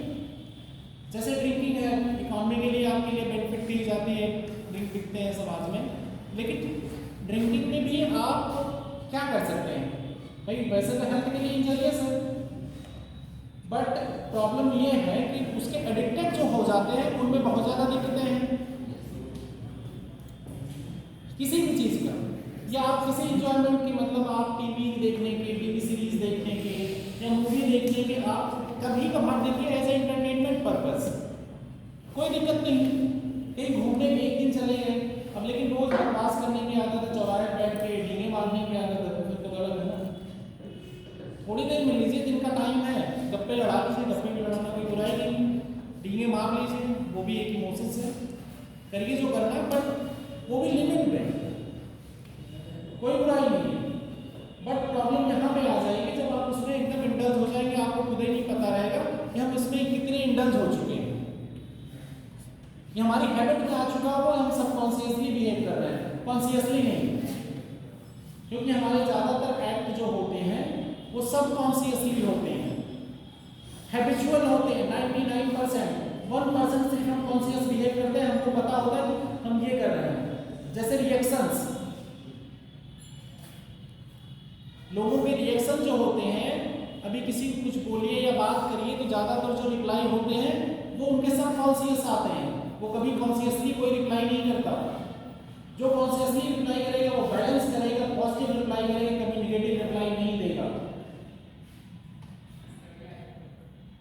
जैसे ड्रिंकिंग है, इकोनॉमी के लिए आपके लिए बेनिफिट दी जाती है, ड्रिंक बिकते हैं समाज में, लेकिन ड्रिंकिंग में भी आप क्या कर सकते हैं भाई, वैसे तो हेल्थ के लिए इंजरियस है, बट प्रॉब्लम ये है कि उसके एडिक्टेड जो हो जाते हैं उनमें बहुत ज़्यादा दिक्कतें हैं। किसी भी चीज़ का, या आप किसी इंजॉयमेंट की, मतलब आप टीवी देखने के, टीवी सीरीज देखने के या मूवी देखने के, आप कभी कभार देखिए एज ए एंटरटेनमेंट पर्पस, कोई दिक्कत नहीं। कहीं घूमने में एक दिन चले गए, अब लेकिन रोज पास करने की आदत है, चौराहे बैठ के डींगे मारने की आदत है, फिर तो गलत है ना। थोड़ी देर मिल लीजिए, दिन का टाइम है, गप्पे लड़ा लीजिए, गप्पे में लड़ाना कोई बुराई नहीं, डींगे मार लीजिए, वो भी एक इमोशन से करिए जो करना है, पर वो भी लिमिट में, कोई बुराई नहीं है। बट प्रॉब्लम यहाँ पे आ जाएगी जब आप उसमें एकदम इंडल्ज हो जाएंगे, आपको खुद ही नहीं पता रहेगा कि हम इसमें कितने इंडल्ज हो चुके हैं। ये हमारी हैबिट में आ चुका है, वो हम सबकॉन्शियसली बिहेव कर रहे हैं, कॉन्शियसली नहीं, क्योंकि हमारे ज़्यादातर एक्ट जो होते हैं वो सबकॉन्शियसली होते हैं। हैबिचुअल होते हैं 99%। 1% सिर्फ हम कॉन्शियस बिहेव करते हैं, हमको पता होता है कि हम ये कर रहे हैं। जैसे रिएक्शंस, लोगों के रिएक्शन जो होते हैं, अभी किसी को कुछ बोलिए या बात करिए तो ज्यादातर जो रिप्लाई होते हैं वो उनके सब कॉन्शियस आते हैं, वो कभी कॉन्शियसली कोई रिप्लाई नहीं करता। जो कॉन्शियसली रिप्लाई करेगा वो बैलेंस करेगा, पॉजिटिव रिप्लाई करेगा, कभी नेगेटिव रिप्लाई नहीं देगा।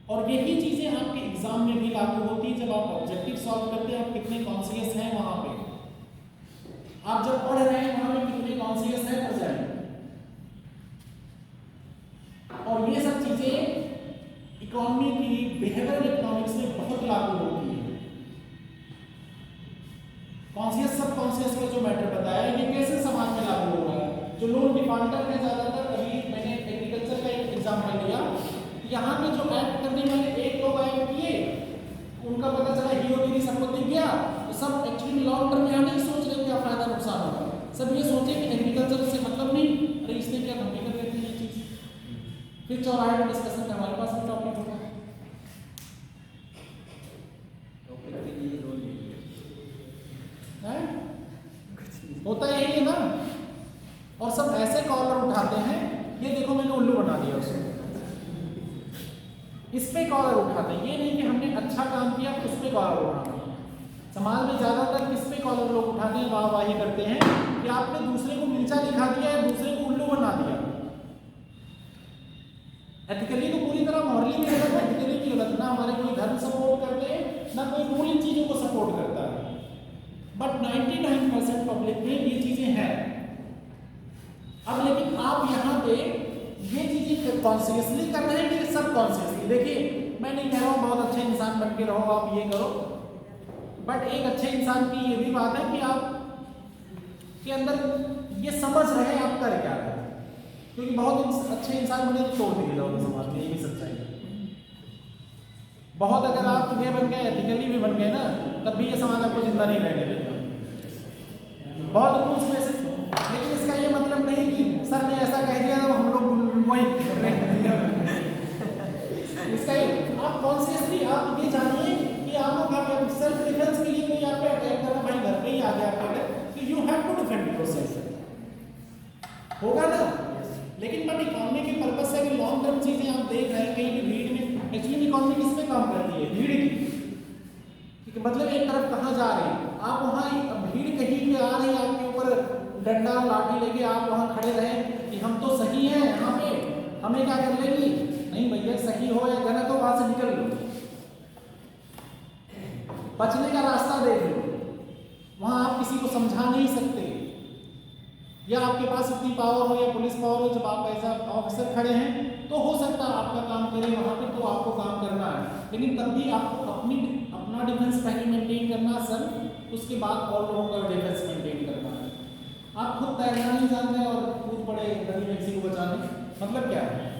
और यही चीजें आपके एग्जाम में भी लागू होती है। जब आप ऑब्जेक्टिव सॉल्व करते हैं, आप कितने कॉन्शियस हैं वहां पे, आप जब पढ़ रहे हैं वहां पे कितने कॉन्शियस हैं पढ़ जाए। और ये सब चीजें इकोनॉमी की, बिहेवियरल इकोनॉमिक्स में बहुत लागू होती है। कॉन्शियस सब कॉन्शियस का जो मैटर बताया, ये कैसे समाज में लागू होगा। जो लोग डिफॉल्टर हैं ज्यादातर, अभी मैंने एग्रीकल्चर का एक एग्जाम्पल लिया, यहाँ पे जो एक्ट करने वाले एक लोग एक्ट किए, उनका पता चला हीरोगिरी सबको दिख गया, तो सब एक्चुअली लॉन्ग टर्म में नहीं सोच रहे क्या फायदा नुकसान होगा। सब ये सोचे कि एग्रीकल्चर से मतलब नहीं, अरे इसने क्या हम भी कर लेते हैं ये चीज। फिर चौराहे में डिस्कशन का हमारे पास भी टॉपिक होगा। होता यही है ना। और सब ऐसे कॉलर उठाते हैं, ये देखो मैंने उल्लू बना दिया उसको, इस पे कॉलर उठाते हैं। ये नहीं कि हमने अच्छा काम किया तो उस पे कॉलर उठाते हैं। समाज में ज्यादातर किस पे कॉलर लोग उठाते हैं, वाहवाही करते हैं कि आपने दूसरे को नीचा दिखा दिया है, दूसरे को उल्लू बना दिया। एथिकली तो पूरी तरह मॉरली भी गलत है, एथिकली भी गलत। ना हमारे कोई धर्म सपोर्ट करते हैं, ना कोई रूल इन चीजों को सपोर्ट करता है। बट 99% पब्लिक में ये चीजें हैं। अब लेकिन आप यहाँ पे ये चीजें कॉन्शियसली कर रहे हैं कि सब कॉन्शियसली। देखिए मैं नहीं कह रहा हूँ बहुत अच्छे इंसान बन के रहो, आप ये करो, बट एक अच्छे इंसान की ये भी बात है कि आप के अंदर ये समझ रहे हैं आप कर क्या रहे हैं। क्योंकि बहुत अच्छे इंसान बने तो तोड़ दिए जाओगे समाज में, ये भी सच्चाई है। बहुत अगर आप ये बन गए, एथिकली भी बन गए ना, तब भी ये समाज आपको जिंदा नहीं रहने देगा। बहुत रूल्स में से, लेकिन इसका ये मतलब नहीं कि सर ने ऐसा कह दिया तो हम लोग वही कर रहे हैं। इसका आप कॉन्शियसली आप ये जानिए कि आपको सेल्फ डिफेंस के लिए कोई आपको अटैक कर रहा, भाई घर पे ही आ गया आपके, तो you have to defend yourself, होगा ना। लेकिन बट इकोनॉमी के पर्पस से अगर लॉन्ग टर्म चीजें आप देख रहे हैं, कहीं भी भीड़ में, एक्चुअली इकोनॉमी किस पे काम करती है, भीड़ की। मतलब एक तरफ कहाँ जा रहे हैं आप, वहाँ भीड़ कहीं पे आ रही है, आपके ऊपर डंडा लाठी लेके आप वहाँ खड़े रहे कि हम तो सही हैं यहाँ पे, हमें क्या कर लेगी। नहीं भैया, सही हो या गलत हो वहां से निकल लो, बचने का रास्ता देख लो। वहां आप किसी को समझा नहीं सकते, या आपके पास इतनी पावर हो या पुलिस पावर हो, जब आप ऐसा ऑफिसर खड़े हैं तो हो सकता है आपका काम करे वहां पे, तो आपको काम करना है। लेकिन तब भी आपको अपना डिफेंस पहले मेंटेन करना सर, उसके बाद और लोगों का डिफेंस मेंटेन करना है। आप खुद तैरना नहीं जानते और कूद पड़े नदी में किसी को बचाने, मतलब क्या है।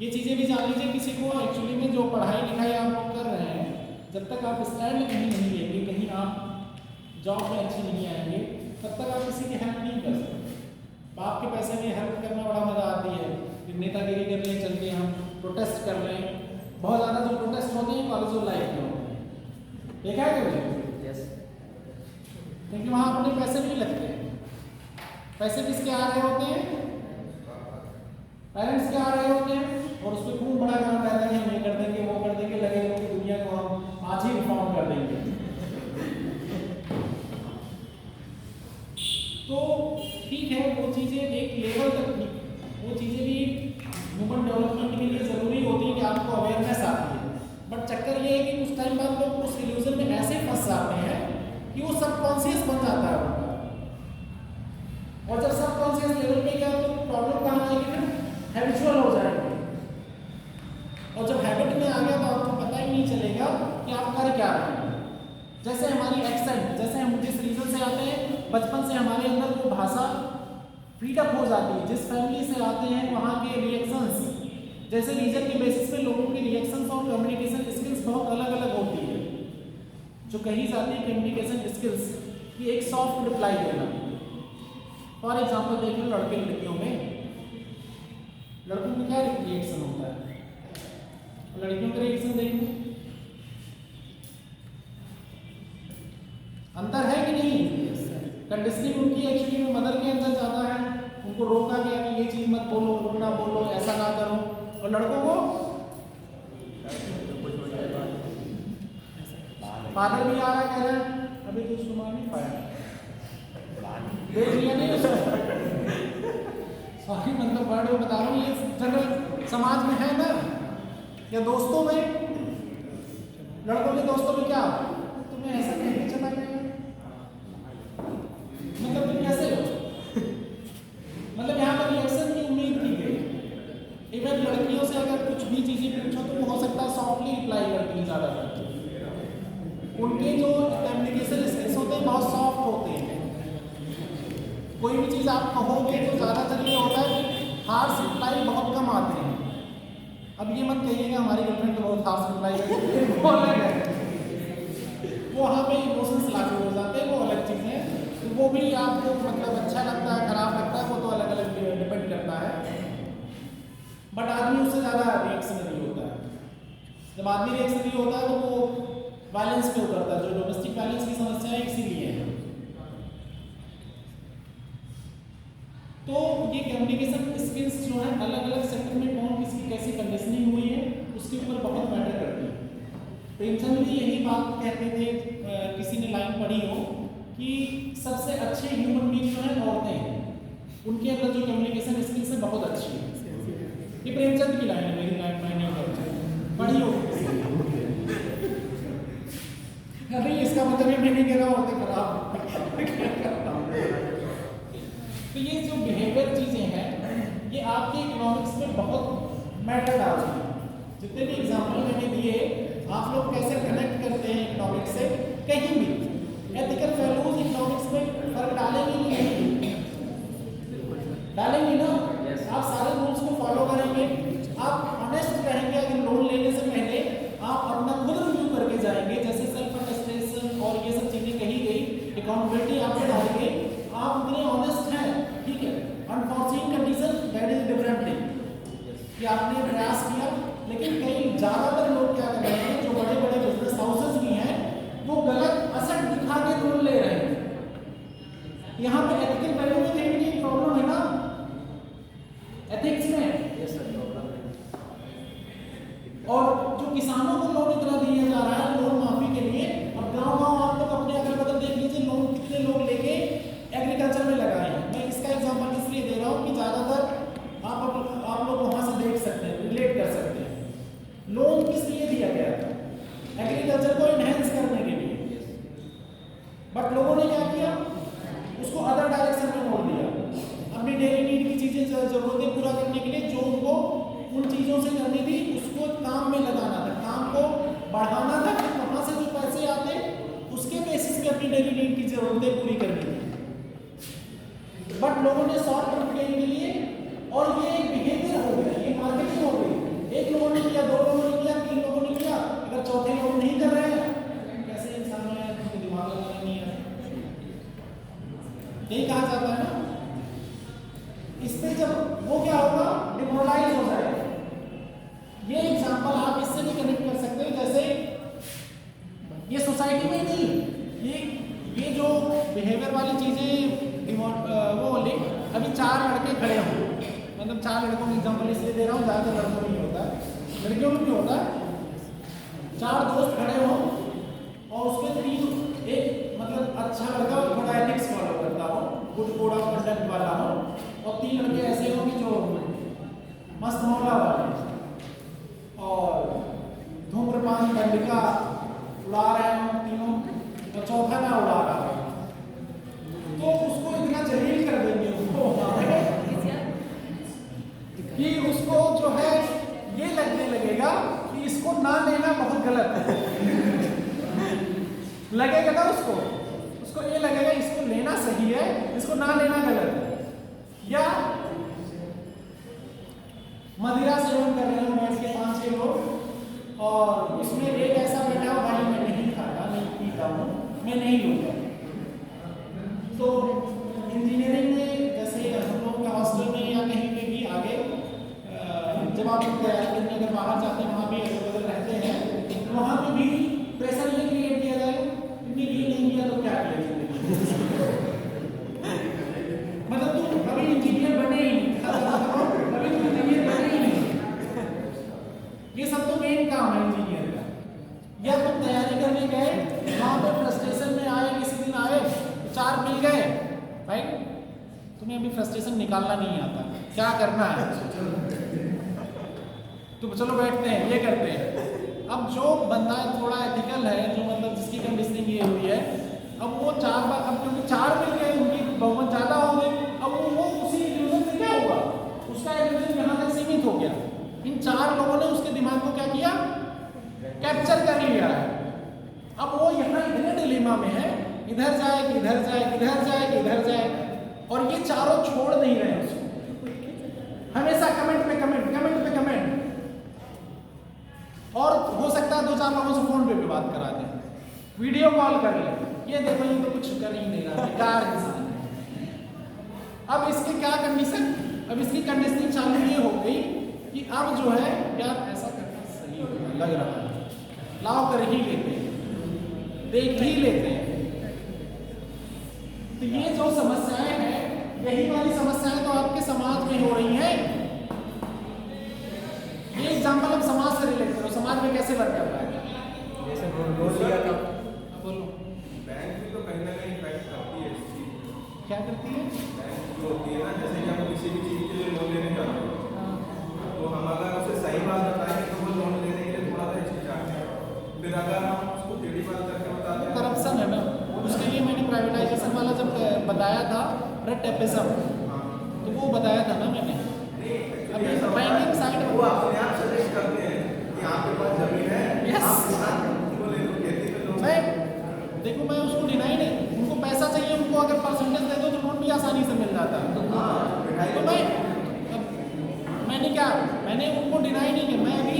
ये चीजें भी जान लीजिए। किसी को एक्चुअली में जो पढ़ाई लिखाई आप लोग कर रहे हैं, जब तक आप स्टैंड कहीं नहीं लेंगे, कहीं आप जॉब में अच्छे नहीं आएंगे, तब तक आप किसी की हेल्प नहीं कर सकते। बाप के पैसे में हेल्प करना बड़ा मजा आती है, फिर नेतागिरी कर लें, चलते हम प्रोटेस्ट कर लें। बहुत ज़्यादा जो प्रोटेस्ट होते हैं कॉलेज ऑफ लाइफ में होते हैं, देखा है क्या? यस। क्योंकि वहाँ अपने पैसे नहीं लगते। पैसे किसके आ रहे होते हैं? पेरेंट्स के आ रहे होते हैं, और उस पर खूब बड़ा काम रहता है कि हम ये कर देंगे, वो कर देंगे, लगे लोग की दुनिया को हम आज ही रिफॉर्म कर देंगे। तो ठीक है, वो चीज़ें एक लेवल तक, वो चीज़ें भी ह्यूमन डेवलपमेंट के लिए ज़रूरी होती है कि आपको अवेयरनेस आती है। बट चक्कर ये है कि कुछ टाइम बाद लोग उस इल्यूजन में ऐसे फंस जाते हैं कि वो सबकॉन्शियस बन जाता है उनका। और जब सबकॉन्शियस लेवल पे गया तो प्रॉब्लम कहाँ आएगी, फिर हैबिचुअल हो जाएंगे। और जब हैबिट में आ गया तो आपको पता ही नहीं चलेगा कि आप कर क्या रहे हैं। जैसे हमारी एक्सेंट, जैसे हम जिस रीजन से आते हैं, बचपन से हमारे अंदर वो भाषा फीडअप हो जाती है। जिस फैमिली से आते हैं वहाँ के रिएक्शंस, जैसे रीजन के बेसिस पे लोगों के रिएक्शंस और कम्युनिकेशन स्किल्स बहुत अलग अलग होती है। जो कही जाती है कम्युनिकेशन स्किल्स की एक सॉफ्ट रिप्लाई देना। फॉर एग्जाम्पल देख लो लड़के लड़कियों में, लड़कों में क्या रिएक्शन होता है, लड़कियों का रिएक्शन देखेंगे, अंतर है कि नहीं? कंडीशनिंग उनकी एक्चुअली में मदर के अंदर ज़्यादा है, उनको रोका गया कि ये चीज़ मत बोलो, वो ना बोलो, ऐसा ना करो। और लड़कों को फादर भी आ रहा है, कह रहा है अभी तो उसको मार नहीं पाया, देख लिया नहीं उसको। सॉरी मतलब वर्ड में बता रहा हूँ, ये जनरल समाज में है ना, या दोस्तों में, लड़कों के दोस्तों में क्या तुम्हें ऐसा नहीं चला गया, मतलब तुम कैसे हो, मतलब यहाँ पर रिएक्शन की उम्मीद की गई। इवन लड़कियों से अगर कुछ भी चीजें पूछो तो वो हो सकता है सॉफ्टली रिप्लाई करती है, ज्यादातर उनके जो कम्युनिकेशन स्किल्स होते हैं बहुत सॉफ्ट होते हैं। कोई भी चीज़ आप कहोगे तो ज़्यादातर ये होता है कि हार्श रिप्लाई बहुत कम आते हैं। अब ये मत कहिएगा हमारी गर्लफ्रेंड तो बहुत हार्श रिप्लाई करती है, वो अलग है, वो वहाँ पे इमोशंस लागू हो जाते हैं, वो अलग चीज़ है। तो वो भी आपको मतलब अच्छा लगता है, खराब लगता है, वो तो अलग अलग डिपेंड करता है। बट आदमी उससे ज़्यादा रिएक्शन नहीं होता है। जब आदमी रिएक्शन नहीं होता है तो वो वायलेंस पे उतरता है, जो डोमेस्टिक वायलेंस की समस्या है इसीलिए है। तो ये कम्युनिकेशन स्किल्स जो है अलग अलग सेक्टर में कौन किसकी कैसी कंडीशनिंग हुई है उसके ऊपर बहुत मैटर करती है। प्रेमचंद भी यही बात कहते थे, किसी ने लाइन पढ़ी हो कि सबसे अच्छे ह्यूमन बींग जो है औरतें हैं, उनके अंदर जो कम्युनिकेशन स्किल्स है बहुत अच्छी है। ये प्रेमचंद की लाइन है, मेरी लाइन नहीं पढ़ी हो। नहीं इसका मतलब ये मैं नहीं कह रहा हूँ औरतें खराब। तो ये जो बिहेवियर चीजें हैं ये आपके इकोनॉमिक्स में बहुत मैटर डालती हैं। जितने भी एग्जाम्पल मैंने दिए, आप लोग कैसे कनेक्ट करते हैं इकोनॉमिक्स से, कहीं भी एथिकल वैल्यूज इकोनॉमिक्स में फर्क डालेंगे नहीं, डालेंगे ना। आप सारे रूल्स को फॉलो करेंगे, आप ऑनेस्ट रहेंगे। अगर लोन लेने से पहले आप अपना खुद रिव्यू करके जाएंगे, जैसे सेल्फ अटेस्टेशन और ये सब चीजें कही गई, अकाउंटेबिलिटी आप डालेंगे, आप उतने ऑनेस्ट हैं, ठीक है। Unfortunate condition that is different thing कि आपने प्रयास किया, लेकिन कई ज्यादातर लोग क्या कर रहे हैं, जो बड़े बड़े बिजनेस हाउसेस भी हैं, वो गलत असर दिखा के लोन ले रहे हैं। यहाँ पे एथिकल वैल्यू में कहीं की प्रॉब्लम है ना, एथिक्स में। और जो किसानों को लोन इतना दिया जा रहा है लोन माफी के लिए, अब गांव-गांव आप लोग अपने अगल बगल देख लीजिए, लोन कितने लोग लेके एग्रीकल्चर में लगाए हैं। मैं इसका एग्जांपल इसलिए दे रहा हूँ कि ज्यादातर आप लोग वहां से देख सकते हैं, रिलेट कर सकते हैं। लोन किस लिए दिया गया था? एग्रीकल्चर को एनहेंस करने के लिए। बट लोगों ने क्या किया, उसको अदर डायरेक्शन में मोड़ दिया। अपनी डेली नीड की चीजें जरूरतें पूरा करने के लिए जो उनको उन चीजों से करनी थी उसको काम में लगाना था, काम को बढ़ाना था, फिर वहां से जो पैसे आते उसके बेसिस पे अपनी डेली नीड की जरूरतें पूरी करनी थी। बट लोगों ने शॉर्ट टर्म गेन के लिए, और ये एक बिहेवियर हो गया, ये मार्केटिंग हो गई। एक लोगों ने किया, दो लोगों ने किया, तीन लोगों ने किया, अगर चौथे लोग नहीं कर रहे हैं, कैसे इंसान है, उनके दिमाग लगाना नहीं है, यही कहा जाता है ना। इस पे जब वो क्या होगा, डिमोरलाइज हो जाएगा। ये एग्जांपल आप इससे भी कनेक्ट कर सकते हो, जैसे ये सोसाइटी में नहीं, ये जो बिहेवियर वाली चीजें वो बोले, अभी 4 लड़के खड़े हों, मतलब 4 लड़कों का एग्जांपल इसलिए दे रहा हूँ, ज़्यादा लड़कों में नहीं होता, लड़कियों में भी होता है। 4 दोस्त खड़े हों और उसमें 3, एक मतलब अच्छा लड़का थोड़ा एथिक्स फॉलो करता हो, गुड कोड ऑफ कंडक्ट वाला हो, और 3 लड़के ऐसे हो कि जो मस्त मौला वाले और धूम्रपान गंडिका उड़ा रहे हो तीनों, और चौथा ना उड़ा रहा है, तो उसको इतना जलील कर देंगे उसको कि उसको जो है ये लगने लगेगा कि इसको ना लेना बहुत गलत है। लगेगा ना उसको ये लगेगा इसको लेना सही है, इसको ना लेना गलत है। या मदिरा सेवन कर रहे हो बैठ के 5-6 लोग, और इसमें एक ऐसा बैठा हो, भाई मैं नहीं खाता, नहीं पीता हूँ, मैं नहीं लूँगा। तो इंजीनियरिंग में जैसे हम लोग का हॉस्टल में या कहीं पे भी आगे काम है इंजीनियर का। या तुम तैयारी करने गए, वहां पे फ्रस्ट्रेशन में आए, किसी दिन आए, 4 मिल गए, राइट, तुम्हें अभी फ्रस्ट्रेशन निकालना नहीं आता, क्या करना है, तो चलो बैठते हैं, ये करते हैं। अब जो बंदा थोड़ा एथिकल है, जो मतलब जिसकी कंडीशनिंग ये हुई है, अब वो 4 बार, अब क्योंकि 4 मिल गए, उनकी बहुमत ज्यादा हो गई, अब वो उसी इल्यूजन से क्या हुआ, उसका इल्यूजन यहाँ तक सीमित हो गया। इन 4 लोगों ने उसके दिमाग को क्या किया, कैप्चर कर लिया है। अब वो यहाँ इतने डिलेमा में है, इधर जाए कि इधर जाए, इधर जाए कि इधर जाए, और ये चारों छोड़ नहीं रहे उसको, हमेशा कमेंट पे कमेंट, कमेंट पे कमेंट, और हो सकता है 2-4 लोगों से फोन पे भी बात करा दें, वीडियो कॉल कर ले, ये देखो ये तो कुछ कर ही नहीं रहा, बेकार इंसान है। अब इसके क्या कंडीशन, अब इसकी कंडीशनिंग चालू ये हो गई कि अब जो है यार ऐसा करना सही होगा, लग रहा है, लाओ कर ही लेते हैं, देख ही लेते हैं। तो ये जो समस्याएं हैं, यही वाली समस्याएं तो आपके समाज में हो रही हैं। ये एग्जाम्पल अब समाज से रिलेट करो, समाज में कैसे वर्क कर रहा है, जैसे लोन लिया था, बोलो बैंक भी तो कहीं ना कहीं इफेक्ट करती है इस चीज, क्या करती है। बैंक जो होती है ना, जैसे कि हम किसी भी चीज के लिए लोन लेने जाते हैं, तो हम अगर उसे सही बात बताएंगे तो वो लोन लेने के लिए थोड़ा सा हिचकिचाते हैं, फिर अगर हम उसको टेढ़ी बात करके बताते हैं, करप्शन है ना, उसके लिए मैंने प्राइवेटाइजेशन वाला जब बताया था, टेपिज्म, तो वो बताया था ना मैंने, अभी बैंकिंग साइड वो अपने आप सजेस्ट करते हैं कि आपके पास जमीन है, Yes. आप किसान को ले लो, खेती पे लोन, मैं देखो, मैं उसको डिनाई नहीं, उनको पैसा चाहिए, उनको अगर परसेंटेज दे दो तो लोन भी आसानी से मिल जाता है। तो मैंने क्या, मैंने उनको डिनाई नहीं किया, मैं अभी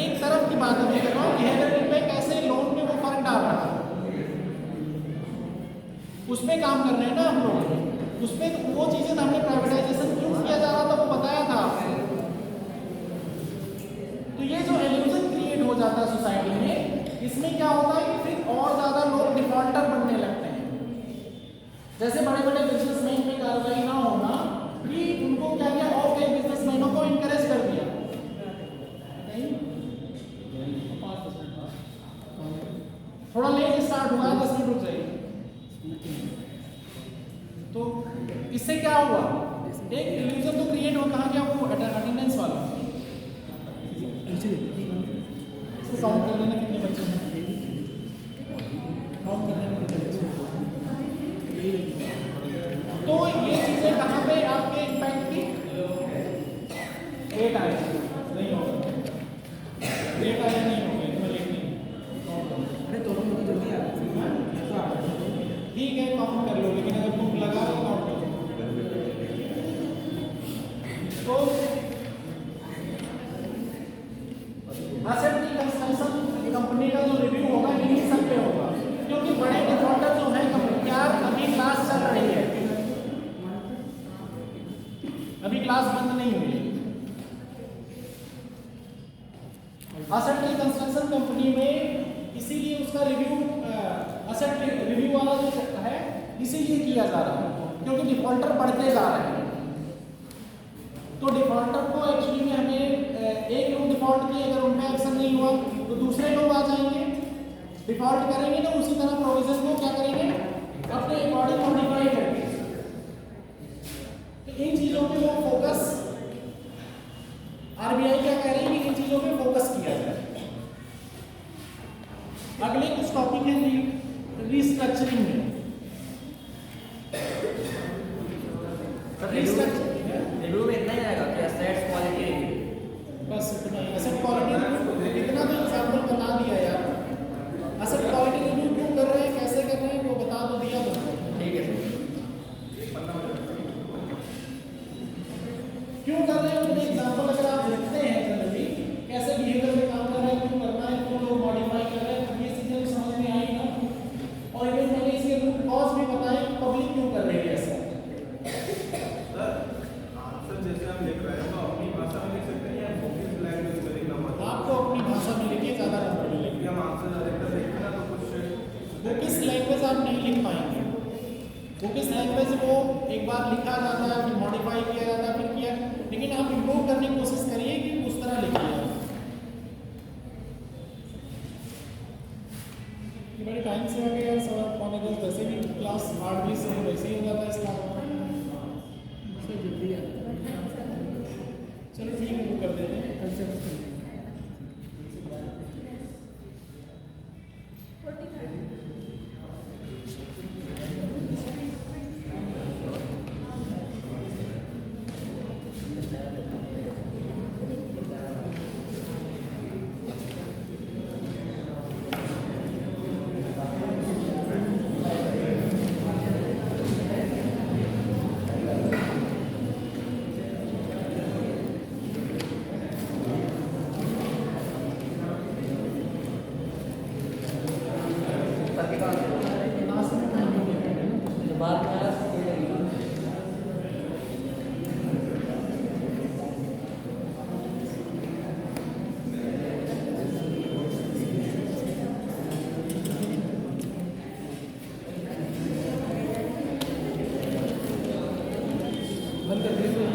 एक तरफ की बात अभी कर रहा हूँ, बिहेवियर पे कैसे लोन में वो फर्क डाल रहा है, उसमें काम कर रहे हैं ना हम लोग, उसमें वो चीजें हमने प्राइवेटाइजेशन क्यों किया जा रहा था वो बताया था आपको। तो ये जो इल्यूजन क्रिएट हो जाता है सोसाइटी में, इसमें क्या होता है कि फिर और ज्यादा लोग डिफॉल्टर बनने लगते हैं। जैसे बड़े बड़े बिजनेसमैन पे कार्रवाई ना होना कि उनको क्या किया, और कई बिजनेसमैनों को इनकरेज कर दिया, थोड़ा लेट स्टार्ट हुआ है, 10 मिनट रुक जाइए। तो इससे क्या हुआ, एक इल्यूजन तो क्रिएट हो, कहाँ गया वो अटेंडेंस वाला, इसको काउंट कर लेना कितने बच्चे हैं, काउंट करने में कितने बच्चे हैं। तो ये चीजें कहाँ पे आपके इम्पैक्ट की, 8 आए नहीं होगा, 8 आए नहीं होंगे, ठीक है काउंट कर लो, लेकिन अगर तुम लगा लो काउंट करो। तो एसेट रिकंस्ट्रक्शन कंपनी का जो रिव्यू होगा इन्हीं सब पे होगा, क्योंकि बड़े डिफॉल्टर जो है कंपनी, यार अभी क्लास चल रही है, अभी क्लास बंद नहीं हुई है। एसेट रिकंस्ट्रक्शन कंपनी में इसीलिए उसका रिव्यू, एसेट रिव्यू वाला जो है इसीलिए किया जा रहा है, क्योंकि डिफॉल्टर बढ़ते जा रहे हैं। तो डिफॉल्टर को एक्चुअली में हमें एक लोग डिफॉल्ट किए, अगर उनका एक्शन नहीं हुआ तो दूसरे लोग आ जाएंगे, डिफॉल्ट करेंगे ना, उसी तरह प्रोविजन को क्या करेंगे, अपने अकॉर्डिंग मॉडिफाई करेंगे। तो इन चीजों पे वो फोकस, आरबीआई क्या कह रही है कि इन चीजों पे फोकस किया जाए। अगले कुछ टॉपिक है रिस्ट्रक्चरिंग में, रिव्यू में इतना ही आएगा कि एसेट्स क्वालिटी, बस इतना ही। एसेट क्वालिटी इतना तो एग्जाम्पल बता दिया यार, एसेट क्वालिटी रिव्यू क्यों कर रहे हैं, कैसे कर रहे हैं, वो बता तो दिया तुमको, ठीक है, क्यों कर रहे हैं उनके एग्जाम्पल अगर आप लिखते हैं जनरली, कैसे बिहेवियर में काम कर रहे हैं, क्यों करना है, क्यों लोग मॉडिफाई कर रहे हैं, ये चीजें तो समझ में आई ना। और इवन मैंने इसके रूट कॉज भी बताया कि पब्लिक क्यों कर रही है ऐसा। आंसर जैसे हम लिख रहे हैं तो अपनी भाषा में लिख सकते हैं या फोकस लैंग्वेज में लिखना पड़ता है, आपको अपनी भाषा में लिखिए, ज्यादा नंबर मिलेंगे। क्योंकि हम आंसर अधिकतर देखते हैं ना तो कुछ वो किस लैंग्वेज आप नहीं लिख पाएंगे, वो किस लैंग्वेज वो एक बार लिखा जाता है, फिर मॉडिफाई किया जाता है, फिर किया, लेकिन आप इम्प्रूव करने की कोशिश करिए कि उस तरह लिखिए। बाद में आया तो कोई लगी। बंद कर दीजिए।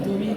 जो भी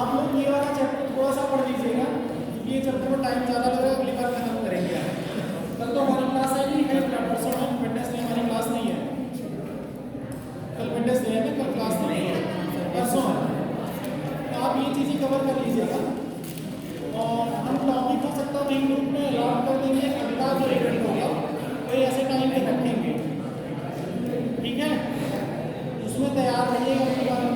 आप लोग ये वाला चैप्टर थोड़ा सा पढ़ लीजिएगा, ये चैप्टर में टाइम ज़्यादा लगेगा, अगली बार खत्म करेंगे। कल तो हमारी क्लास है नहीं है, परसों है वेडनेसडे हमारी क्लास नहीं है, कल वेडनेसडे है ना, कल क्लास नहीं है, परसों है। तो आप ये चीज़ें कवर कर लीजिएगा और हम टॉपिक हो सकता है ग्रुप में अलॉट कर देंगे, अगला जो इवेंट होगा वही ऐसे टाइम पे रखेंगे, ठीक है? उसमें तैयार रहिएगा।